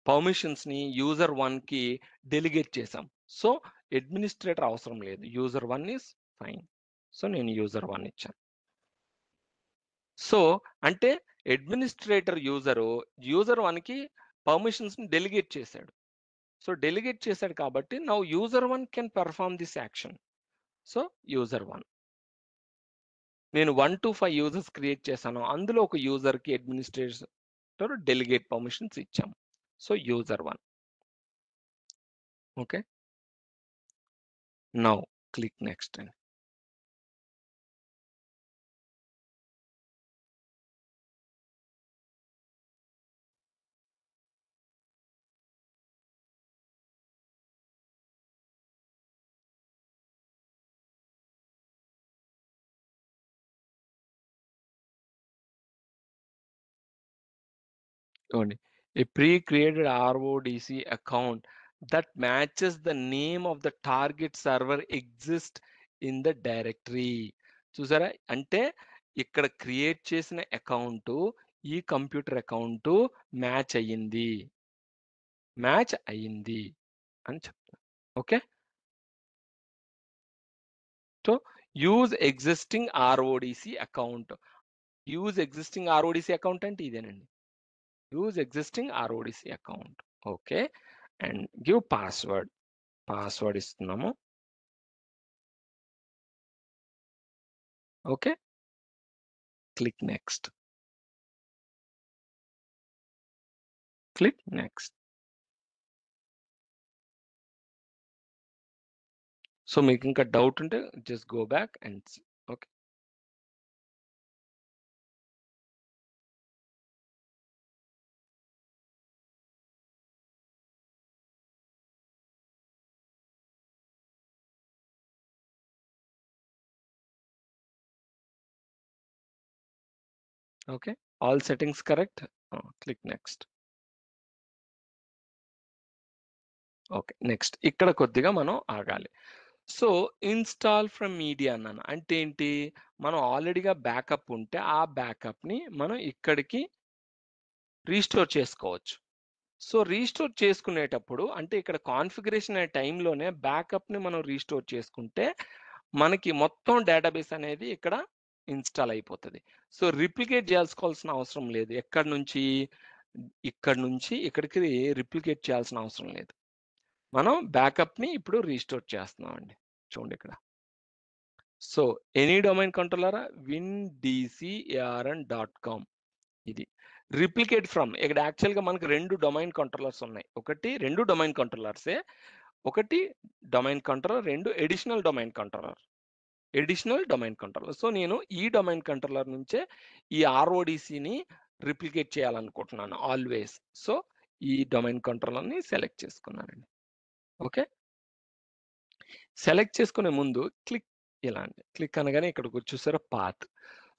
పర్మిషన్స్ని user1కి డెలిగేట్ చేసాం. సో అడ్మినిస్ట్రేటర్ అవసరం లేదు, user1 ఈస్ ఫైన్. సో నేను user1 ఇచ్చాను. సో అంటే అడ్మినిస్ట్రేటర్ user1కి పర్మిషన్స్ని డెలిగేట్ చేశాడు. సో డెలిగేట్ చేశాడు కాబట్టి now user1 can perform this action. So user1, నేను 1 to 5 యూజర్స్ క్రియేట్ చేశాను, అందులో ఒక యూజర్కి అడ్మినిస్ట్రేటర్ డెలిగేట్ పర్మిషన్స్ ఇచ్చాము. So user1. Okay, now click next అండి. చూడండి, a pre-created RODC account that matches the name of the target server exists in the directory. చూసారా, అంటే ఇక్కడ క్రియేట్ చేసిన అకౌంట్ ఈ కంప్యూటర్ అకౌంట్ మ్యాచ్ అయ్యింది అని చెప్తాను. Okay, so use existing RODC account. Use existing RODC account అంటే ఇదేనండి. Use existing RODC account. Okay. And give password. Password ఇస్తున్నాము. Okay. Click next. Click next. So మీకు ఇంకా డౌట్ ఉంటే just go back and okay. Okay. All settings correct. Click next. Okay. Next. ఇక్కడ కొద్దిగా మనం ఆగాలి. సో ఇన్‌స్టాల్ ఫ్రమ్ మీడియా అన్నాను. అంటే ఏంటి? మనం ఆల్రెడీగా బ్యాకప్ ఉంటే ఆ బ్యాకప్‌ని మనం ఇక్కడికి రీస్టోర్ చేసుకోవచ్చు. సో రీస్టోర్ చేసుకునేటప్పుడు అంటే ఇక్కడ కాన్ఫిగరేషన్ అనే టైంలోనే బ్యాకప్‌ని మనం రీస్టోర్ చేసుకుంటే మనకి మొత్తం డేటాబేస్ అనేది ఇక్కడ ఇన్‌స్టాల్ అయిపోతది. సో రిప్లికేట్ చేయాల్సుకోవాల్సిన అవసరం లేదు. ఎక్కడి నుంచి? ఇక్కడి నుంచి ఇక్కడికి రిప్లికేట్ చేయాల్సిన అవసరం లేదు. మనం బ్యాకప్‌ని ఇప్పుడు రీస్టోర్ చేస్తున్నామండి. చూడండి ఇక్కడ. సో ఎనీ డొమైన్ కంట్రోలరా windcarn.com ఇది. రిప్లికేట్ ఫ్రమ్ ఇక్కడ యాక్చువల్‌గా మనకు 2 డొమైన్ కంట్రోలర్స్ ఉన్నాయి. ఒకటి 2 డొమైన్ కంట్రోలర్సే. ఒకటి domain controller, 2 additional domain controller. Additional domain controller. So నేను ఈ డొమైన్ కంట్రోలర్ నుంచే ఈ ఆర్ఓడిసిని రిప్లికేట్ చేయాలనుకుంటున్నాను ఆల్వేస్. సో ఈ డొమైన్ కంట్రోలర్‌ని సెలెక్ట్ చేసుకున్నానండి. ఓకే. సెలెక్ట్ చేసుకునే ముందు క్లిక్ ఇలా అండి. క్లిక్ అనగానే ఇక్కడికొచ్చి చూసారా పాత్.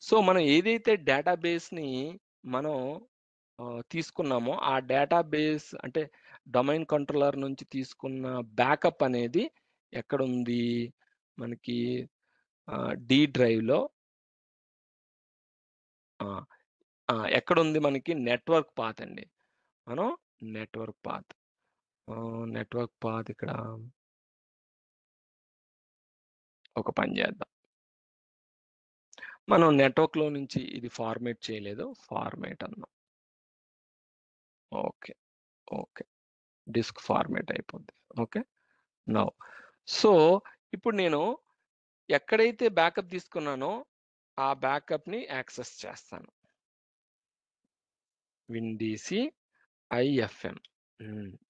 సో మనం ఏదైతే డేటాబేస్‌ని మనం తీసుకున్నామో ఆ డేటాబేస్ అంటే డొమైన్ కంట్రోలర్ నుంచి తీసుకున్న బ్యాకప్ అనేది ఎక్కడుంది? మనకి డి డ్రైవ్‌లో ఆ! ఎక్కడుంది మనకి నెట్వర్క్ పాత్ అండి. మనం నెట్వర్క్ పాత్. నెట్వర్క్ పాత్ ఇక్కడ ఒక పని చేద్దాం. మనం నెట్వర్క్‌లో నుంచి ఇది ఫార్మాట్ చేయలేదు. ఫార్మాట్ అన్నాం. ఓకే. ఓకే. డిస్క్ ఫార్మాట్ అయిపోద్ది. ఓకే. నౌ సో ఇప్పుడు నేను ఎక్కడైతే బ్యాకప్ తీసుకున్నానో ఆ బ్యాకప్‌ని యాక్సెస్ చేస్తాను. విండీసీ ఐఎఫ్ఎం.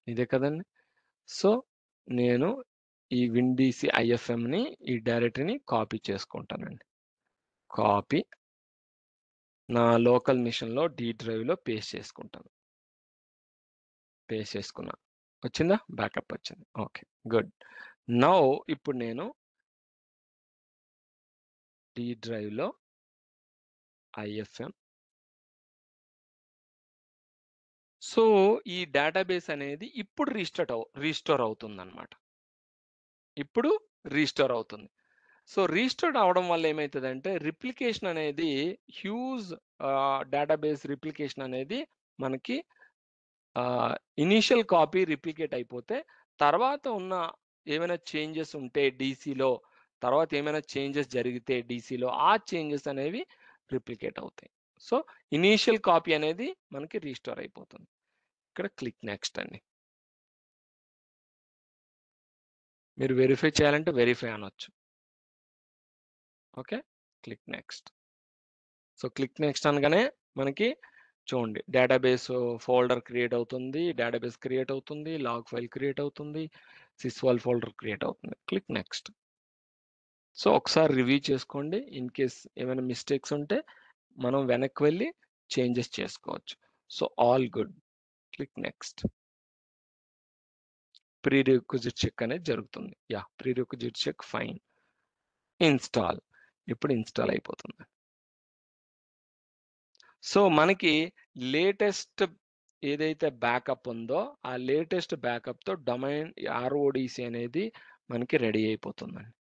ఇదే కదండీ! సో నేను ఈ విండీసీ ఐఎఫ్ఎంని ఈ డైరెక్టరీని కాపీ చేసుకుంటానండి. కాపీ నా లోకల్ మిషన్‌లో డి డ్రైవ్‌లో పేస్ట్ చేసుకుంటాను. పేస్ట్ చేసుకున్నా. వచ్చిందా? బ్యాకప్ వచ్చింది. ఓకే. గుడ్. నౌ ఇప్పుడు నేను డి డ్రైవ్‌లో ఐఎఫ్ఎం. సో ఈ డేటాబేస్ అనేది ఇప్పుడు రీస్టోర్ అవుతుందన్నమాట. ఇప్పుడు రీస్టోర్ అవుతుంది. సో రీస్టోర్ అవ్వడం వల్ల ఏమైతదంటే రిప్లికేషన్ అనేది హ్యూజ్ డేటాబేస్ రిప్లికేషన్ అనేది మనకి ఇనీషియల్ కాపీ రిప్లికేట్ అయిపోతే తర్వాత ఉన్న ఏమైనా చేంజెస్ ఉంటే డీసీలో తర్వాత ఏమైనా చేంజెస్ జరిగితే డీసీలో ఆ చేంజెస్ అనేవి రిప్లికేట్ అవుతాయి. సో ఇనీషియల్ కాపీ అనేది మనకి రీస్టోర్ అయిపోతుంది. ఇక్కడ క్లిక్ నెక్స్ట్ అండి. మీరు వెరిఫై చేయాలంటే వెరిఫై అనొచ్చు. Okay. Click next. So click next అనగానే మనకి చూడండి డేటాబేస్ ఫోల్డర్ క్రియేట్ అవుతుంది. డేటాబేస్ క్రియేట్ అవుతుంది. లాగ్ ఫైల్ క్రియేట్ అవుతుంది. సిస్వాల్ ఫోల్డర్ క్రియేట్ అవుతుంది. Click next. సో ఒకసారి రివ్యూ చేసుకోండి. ఇన్ కేస్ ఏమైనా మిస్టేక్స్ ఉంటే మనం వెనక్కి వెళ్ళి చేంజెస్ చేసుకోవచ్చు. So all good. Click next. Prerequisite check అనేది జరుగుతుంది. Prerequisite check fine. Install. ఇప్పుడు ఇన్‌స్టాల్ అయిపోతుంది. సో మనకి లేటెస్ట్ ఏదైతే బ్యాకప్ ఉందో ఆ లేటెస్ట్ బ్యాకప్‌తో డొమైన్ ఆర్ఓడిసి అనేది మనకి రెడీ అయిపోతుందండి.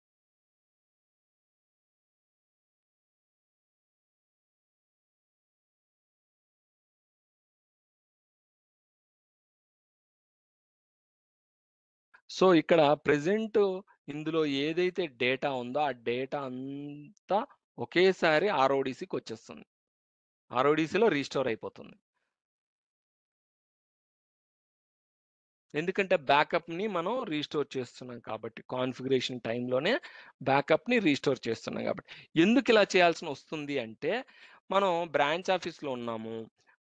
సో, ఇక్కడ ప్రెజెంట్ ఇందులో ఏదైతే డేటా ఉందో, ఆ డేటా అంతా ఒకేసారి ఆర్ఓడిసికొచ్చేస్తుంది. ఆర్ఓడిసిలో రీస్టోర్ అయిపోతుంది. ఎందుకంటే బ్యాకప్‌ని మనం రీస్టోర్ చేస్తున్నాం కాబట్టి. కాన్ఫిగరేషన్ టైమ్‌లోనే బ్యాకప్‌ని రీస్టోర్ చేస్తున్నాం కాబట్టి. ఎందుకిలా చేయాల్సినొస్తుంది అంటే, మనం బ్రాంచ్ ఆఫీస్‌లో ఉన్నాము.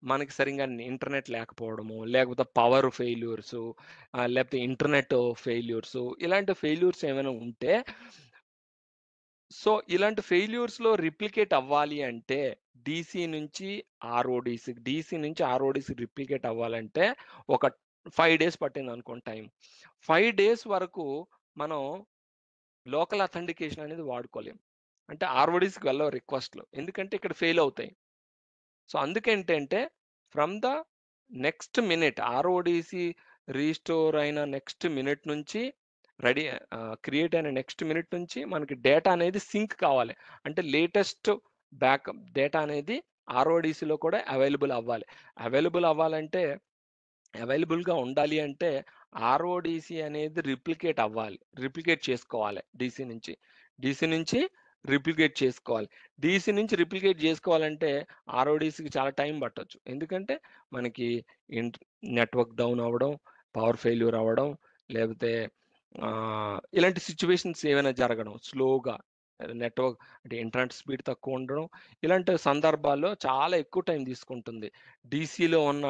మనకి సరింగా ఇంటర్నెట్ లేకపోవడము, లేకపోతే పవర్ ఫెయిల్యూర్సు, లేకపోతే ఇంటర్నెట్ ఫెయిల్యూర్సు, ఇలాంటి ఫెయిల్యూర్స్ ఏమైనా ఉంటే, సో, ఇలాంటి ఫెయిల్యూర్స్‌లో రిప్లికేట్ అవ్వాలి అంటే, డీసీ నుంచి డీసీ నుంచి ఆర్ఓడీసీ రిప్లికేట్ అవ్వాలంటే, ఒక 5 డేస్ పట్టిందనుకోండి టైం. 5 డేస్ వరకు మనం లోకల్ అథెంటికేషన్ అనేది వాడుకోలేం. అంటే ఆర్ఓడీసీకి వెళ్ళవు రిక్వెస్ట్‌లు. ఎందుకంటే ఇక్కడ ఫెయిల్ అవుతాయి. సో, అందుకేంటంటే from the next minute RODC restore అయిన నెక్స్ట్ మినిట్ నుంచి రెడీ క్రియేట్ అయిన నెక్స్ట్ మినిట్ నుంచి మనకి డేటా అనేది సింక్ కావాలి. అంటే లేటెస్ట్ బ్యాకప్ డేటా అనేది ఆర్ఓడీసీలో కూడా అవైలబుల్ అవ్వాలి. అవైలబుల్ అవ్వాలంటే అవైలబుల్‌గా ఉండాలి అంటే ఆర్ఓడీసీ అనేది రిప్లికేట్ అవ్వాలి. రిప్లికేట్ చేసుకోవాలి డీసీ నుంచి. డీసీ నుంచి రిప్లికేట్ చేసుకోవాలి. డీసీ నుంచి రిప్లికేట్ జేసుకోవాలంటే ఆర్ఓడీసీకి చాలా టైం పట్టొచ్చు. ఎందుకంటే మనకి ఇంట్ నెట్వర్క్ డౌన్ అవ్వడం, పవర్ ఫెయిల్యూర్ అవ్వడం, లేకపోతే ఇలాంటి సిట్యుయేషన్స్ ఏవైనా జరగడం స్లోగా నెట్వర్క్ అంటే ఇంటర్నెట్ స్పీడ్ తక్కువ ఉండడం, ఇలాంటి సందర్భాల్లో చాలా ఎక్కువ టైం తీసుకుంటుంది. డీసీలో ఉన్న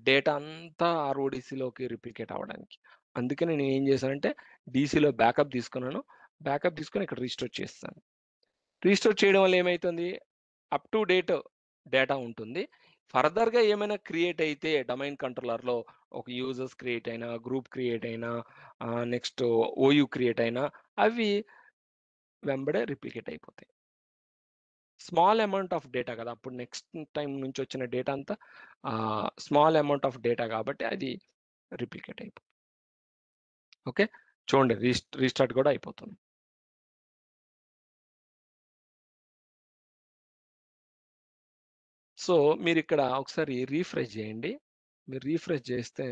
డేటా అంతా ఆర్ఓడిసిలోకి రిప్లికేట్ అవ్వడానికి. అందుకని నేనేం చేశానంటే డీసీలో బ్యాకప్ తీసుకున్నాను. బ్యాకప్ తీసుకొని ఇక్కడ రీస్టోర్ చేసేసాను. రీస్టోర్ చేయడం వల్ల ఏమైతుంది? అప్ టు డేట్ డేటా ఉంటుంది. ఫర్దర్‌గా ఏమైనా క్రియేట్ అయితే డొమైన్ కంట్రోలర్‌లో ఒక యూజర్స్ క్రియేట్ అయినా, గ్రూప్ క్రియేట్ అయినా, నెక్స్ట్ ఓయూ క్రియేట్ అయినా అవి వెంబడే రిప్లికేట్ అయిపోతాయి. స్మాల్ అమౌంట్ ఆఫ్ డేటా కదా! అప్పుడు నెక్స్ట్ టైమ్ నుంచి వచ్చిన డేటా అంతా స్మాల్ అమౌంట్ ఆఫ్ డేటా కాబట్టి అది రిప్లికేట్ అయిపోతుంది. ఓకే. చూడండి రీస్టార్ట్ కూడా అయిపోతుంది. సో, మీరిక్కడ ఒకసారి రిఫ్రెష్ చేయండి. మీరు రిఫ్రెష్ చేస్తే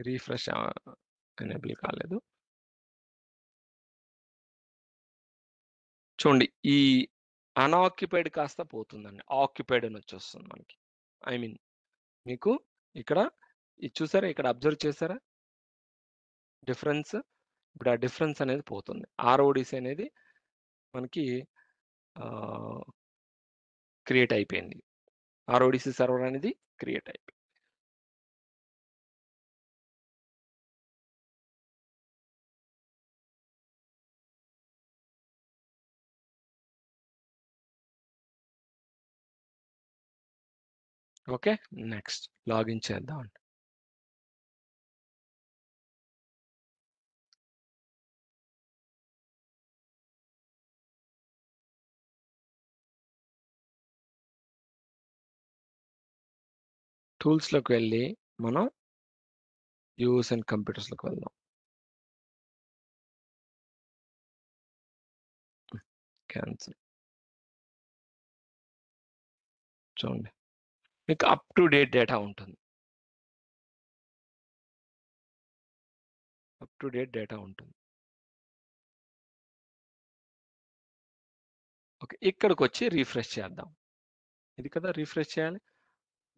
రిఫ్రెష్ ఎనేబుల్ కాలేదు. చూడండి ఈ అన్‌ఆక్యుపైడ్ కాస్త పోతుందండి. ఆక్యుపైడ్ అని వచ్చేస్తుంది మనకి. ఐ మీన్ మీకు ఇక్కడ ఇది చూసారా? ఇక్కడ అబ్జర్వ్ చేసారా? డిఫరెన్స్. ఇప్పుడు ఆ డిఫరెన్స్ అనేది పోతుంది. ఆర్ఓడిసి అనేది మనకి ఆహ్, క్రియేట్ అయిపోయింది. ఆర్ఓడిసి సర్వర్ అనేది క్రియేట్ అయిపోయింది. ఓకే. నెక్స్ట్ లాగిన్ చేద్దాం. టూల్స్‌లోకి వెళ్ళి మనం యూఎస్ అండ్ కంప్యూటర్స్‌లోకి వెళ్దాం. క్యాన్సెల్. చూడండి. మీకు అప్ టు డేట్ డేటా ఉంటుంది. అప్ టు డేట్ డేటా ఉంటుంది. ఓకే. ఇక్కడికొచ్చి రిఫ్రెష్ చేద్దాం. ఇది కదా రిఫ్రెష్ చేయాలి.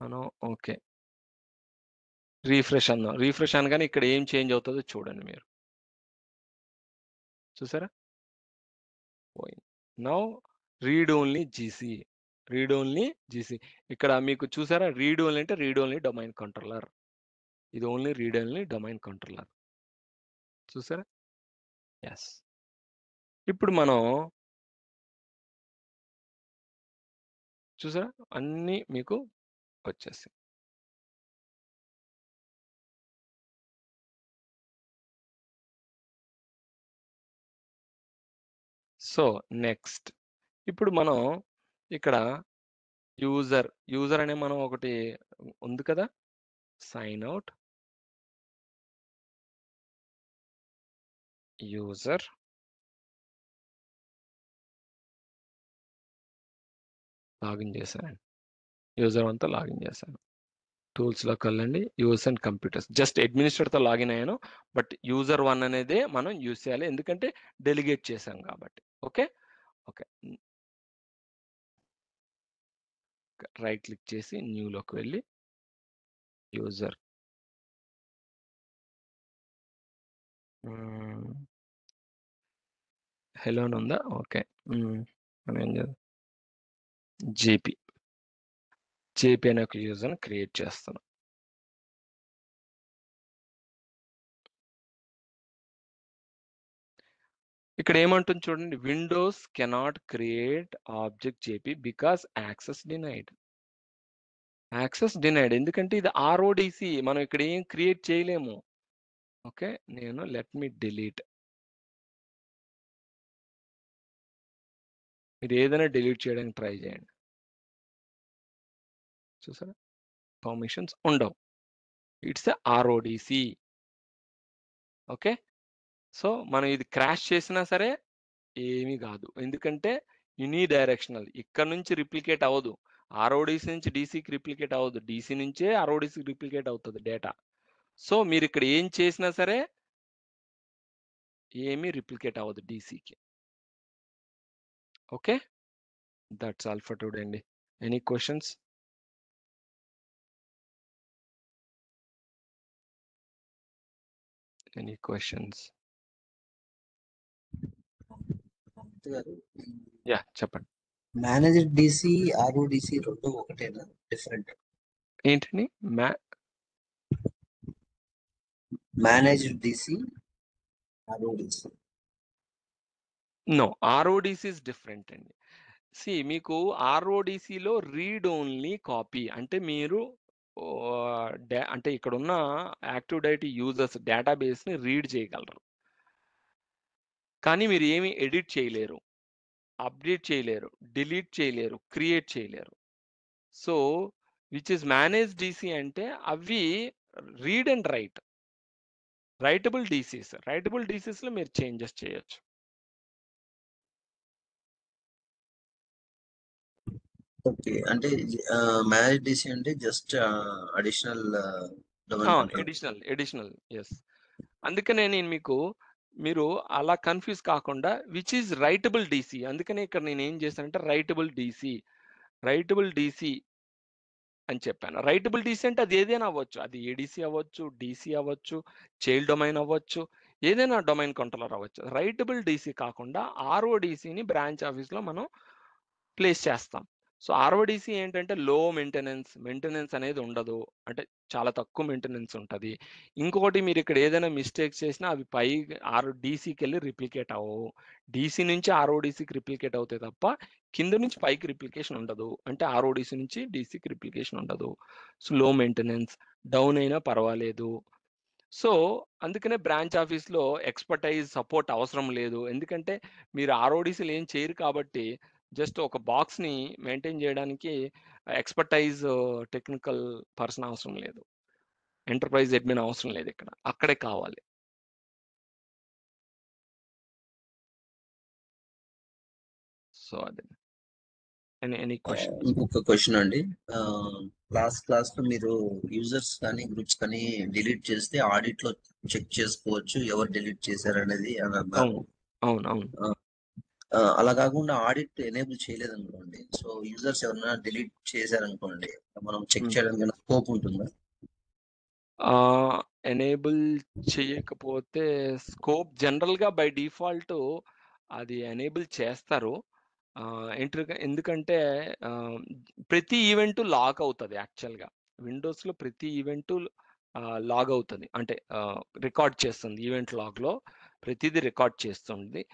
మనం ఓకే. రిఫ్రెష్ అందాం. రిఫ్రెష్ అనగానే ఇక్కడ ఏం చేంజ్ అవుతదో చూడండి మీరు. చూసారా? పోయింది. Now read only GC. Read only GC. ఇక్కడ మీకు చూసారా? రీడ్ ఓన్లీ అంటే రీడ్ ఓన్లీ డొమైన్ కంట్రోలర్. ఇది only read only domain controller. చూసారా? యెస్. ఇప్పుడు మనం చూసారా? అన్నీ మీకు వచ్చేసాయి. So, next. ఇప్పుడు మనం ఇక్కడ యూజర్ అనే మనం ఒకటి ఉంది కదా! Sign out. యూజర్. లాగిన్ చేశానండి. యూజర్ 1తో లాగిన్ చేశాను. టూల్స్‌లోకి వెళ్ళండి. Users and computers. జస్ట్ అడ్మినిస్ట్రేటర్‌తో లాగిన్ అయ్యాను. బట్ యూజర్ 1 అనేదే మనం యూజ్ చేయాలి. ఎందుకంటే డెలిగేట్ చేశాం కాబట్టి. ఓకే. ఓకే. రైట్ క్లిక్ చేసి న్యూలోకి వెళ్ళి యూజర్ హెలో అని ఉందా? ఓకే. మనం ఏం చేద్దాం? జేపీ. జేపీ అనే ఒక యూజర్‌ని క్రియేట్ చేస్తాను. ఇక్కడ ఏమంటుంది చూడండి. Windows cannot create object JP because access denied. Access denied. ఎందుకంటే ఇది ఆర్ఓడిసి. మనం ఇక్కడ ఏం క్రియేట్ చేయలేము. ఓకే. నేను లెట్ మీ డిలీట్. మీరు ఏదైనా డిలీట్ చేయడానికి ట్రై చేయండి. చూసారా? పర్మిషన్స్ ఉండవు. ఇట్స్ ఆర్ఓడిసి. ఓకే. సో, మనం ఇది క్రాష్ చేసినా సరే ఏమీ కాదు. ఎందుకంటే యుని డైరెక్షనల్. ఇక్కడ నుంచి రిప్లికేట్ అవ్వదు. ఆర్ఓడిసి నుంచి డీసీకి రిప్లికేట్ అవ్వదు. డీసీ నుంచే ఆర్ఓడిసికి రిప్లికేట్ అవుతది డేటా. సో, మీరిక్కడ ఏం చేసినా సరే ఏమీ రిప్లికేట్ అవ్వదు డీసీకి. Okay. That's all for today అండి. Any questions? Any questions? గారు యాహ్! చెప్పండి. మేనేజర్ డీసీ, ఆర్ఓడిసి 2 ఒకటేనా? డిఫరెంట్? ఏంటండి? Manager DC, RODC. No. RODC is different అండి. మీకు ఆర్ఓడిసిలో రీడ్ ఓన్లీ కాపీ. అంటే మీరు అంటే ఇక్కడున్న యాక్టివ్ డైరెక్టరీ యూజర్స్ డేటాబేస్‌ని రీడ్ చేయగలరు. కానీ మీరు ఏమి ఎడిట్ చేయలేరు. అప్డేట్ చేయలేరు. డిలీట్ చేయలేరు. క్రియేట్ చేయలేరు. So, which is manage DC అంటే అవి read and write. Writable DCs. Writable డీసీస్‌లో మీరు చేంజెస్ చేయొచ్చు. ఓకే. అంటే మేనేజర్ డీసీ అంటే జస్ట్ అడిషనల్ డొమైన్ అవును. కంట్రోల్. అడిషనల్. యెస్. అందుకనే నేను మీకు మీరు అలా కన్‌ఫ్యూజ్ కాకుండా విచ్ ఈస్ రైటబుల్ డీసీ. అందుకనే ఇక్కడ నేనేం చేశానంటే రైటబుల్ డీసీ అని చెప్పాను. రైటబుల్ డీసీ అంటే అది ఏదైనా అవ్వచ్చు. అది ఏడీసీ అవ్వచ్చు, డీసీ అవ్వచ్చు, చైల్డ్ డొమైన్ అవ్వచ్చు, ఏదైనా డొమైన్ కంట్రోలర్ అవ్వచ్చు. రైటబుల్ డీసీ కాకుండా ఆర్ఓడీసీని బ్రాంచ్ ఆఫీస్‌లో మనం ప్లేస్ చేస్తాం. సో, ఆర్ఓడీసీ ఏంటంటే లో మెయింటెనెన్స్ అనేది ఉండదు. అంటే చాలా తక్కువ మెయింటెనెన్స్ ఉంటది. ఇంకొకటి మీరిక్కడ ఏదైనా మిస్టేక్స్ చేసినా అవి డీసీకెళ్ళి రిప్లికేట్ అవ్వవు. డీసీ నుంచి ఆర్ఓడీసీకి రిప్లికేట్ అవుతాయి తప్ప కింద నుంచి పైకి రిప్లికేషన్ ఉండదు. అంటే ఆర్ఓడీసీ నుంచి డీసీకి రిప్లికేషన్ ఉండదు. స్లో మెయింటెనెన్స్, డౌన్ అయినా పర్వాలేదు. సో, అందుకనే బ్రాంచ్ ఆఫీస్‌లో సపోర్ట్ అవసరం లేదు. ఎందుకంటే మీరు ఆర్ఓడీసీలు ఏం చేయరు కాబట్టి జస్ట్ ఒక బాక్స్‌ని మెయింటైన్ చేయడానికి ఎక్స్‌పర్టైజ్ టెక్నికల్ పర్సన్ అవసరం లేదు. ఎంటర్‌ప్రైజ్ అడ్మిన్ అవసరం లేదిక్కడ. అక్కడే కావాలి. సో, అది. Any questions? ఇంకొక క్వెషన్ అండి. క్లాస్‌లో మీరు యూజర్స్ కానీ, గ్రూప్స్ కానీ డిలీట్ చేస్తే ఆడిట్‌లో చెక్ చేసుకోవచ్చు ఎవరు డిలీట్ చేశారనేది అని అన్నారు. అవును. అవును. ఆ! అలా కాకుండా ఆడిట్ ఎనేబుల్ చేయలేదనుకోండి. సో, యూజర్స్ ఎవరైనా డిలీట్ చేశారనుకోండి, మనం చెక్ హ్మ్. చేయడానికి ఏమైనా స్కోప్ ఉంటుందా? ఎనేబుల్ చేయకపోతే జనరల్‌గా బై డిఫాల్ట్ అది ఎనేబుల్ చేస్తారు. ఎందుకంటే ఆహ్, ప్రతి ఈవెంట్ లాగ్ అవుతది యాక్చువల్‌గా. విండోస్‌లో ప్రతి ఈవెంట్ లాగ్ అవుతది. అంటే రికార్డ్ చేస్తుంది. ఈవెంట్ లాగ్‌లో ప్రతీదీ రికార్డ్ చేస్తుంది.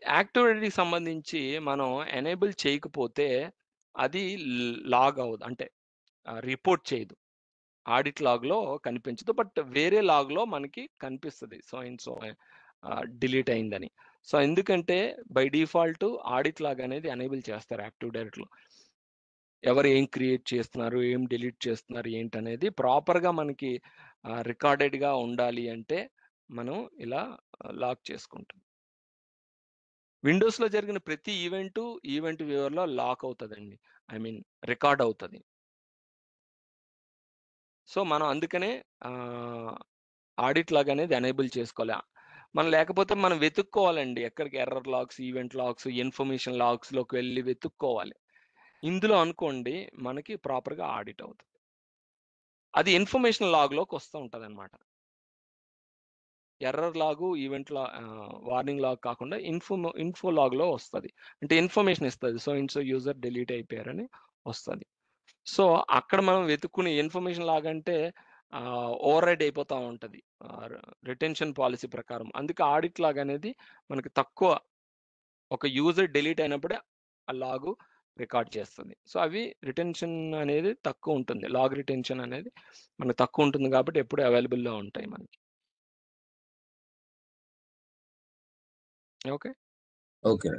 యాక్టివ్ డైరెక్టరీకి సంబంధించి మనం ఎనేబుల్ చేయకపోతే అది లాగ్ అవ్వదు. అంటే రిపోర్ట్ చేయదు. ఆడిట్ లాగ్‌లో కనిపించదు. బట్ వేరే లాగ్‌లో మనకి కనిపిస్తది. సో అండ్ సో డిలీట్ అయిందని. సో, ఎందుకంటే బై డిఫాల్ట్ ఆడిట్ లాగ్ అనేది ఎనేబుల్ చేస్తారు యాక్టివ్ డైరెక్టరీలో. ఎవరు ఏం క్రియేట్ చేస్తున్నారు, ఏం డిలీట్ చేస్తున్నారు ఏంటనేది ప్రాపర్‌గా మనకి రికార్డెడ్‌గా ఉండాలి అంటే మనం ఇలా లాక్ చేసుకుంటాం. విండోస్‌లో జరిగిన ప్రతి ఈవెంట్ వ్యూవర్‌లో లాక్ అవుతదండి. ఐ మీన్ రికార్డ్ అవుతది. సో, మనం అందుకనే ఆడిట్ లాగ్ అనేది ఎనేబుల్ చేసుకోవాలి. మనం లేకపోతే మనం వెతుక్కోవాలండి. ఎక్కడికి error logs, event logs, information లాగ్స్‌లోకి వెళ్లి వెతుక్కోవాలి. ఇందులో అనుకోండి మనకి ప్రాపర్‌గా ఆడిట్ అవుతది. అది ఇన్ఫర్మేషన్ లాగ్‌లోకి వస్తూ ఉంటదనమాట. ఎర్రర్ లాగు, వార్నింగ్ లాగ్ కాకుండా ఇన్ఫో లాగ్‌లో వస్తది. అంటే ఇన్ఫర్మేషన్ ఇస్తది. So and so user delete అయిపోయారని వస్తది. సో, అక్కడ మనం వెతుక్కునే ఇన్ఫర్మేషన్ లాగ్ అంటే ఓవర్ రైడ్ అయిపోతా ఉంటది. రిటెన్షన్ పాలిసీ ప్రకారం. అందుకే ఆడిట్ లాగ్ అనేది మనకి తక్కువ ఒక యూజర్ డిలీట్ అయినప్పుడే ఆ లాగు రికార్డ్ చేస్తది. సో, అవి రిటెన్షన్ అనేది తక్కువుంటుంది. లాగ్ రిటెన్షన్ అనేది మనకు తక్కువుంటుంది కాబట్టి ఎప్పుడు అవైలబుల్‌లో ఉంటాయి మనకి. Okay. Okay.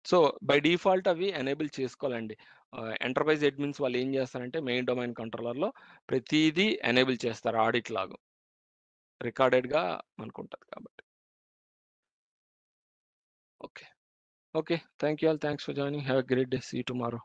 So, by default అవి ఎనేబుల్ చేసుకోవాలండి. ఎంటర్‌ప్రైజ్ అడ్మిన్స్ వాళ్ళు ఏం చేస్తారంటే మెయిన్ డొమైన్ కంట్రోలర్‌లో ప్రతీదీ ఎనేబుల్ చేస్తారు ఆడిట్ లాగు. రికార్డెడ్‌గా మనకుంటది కాబట్టి. Okay. Okay. Thank you all. Thanks for joining. Have a great day. See you tomorrow.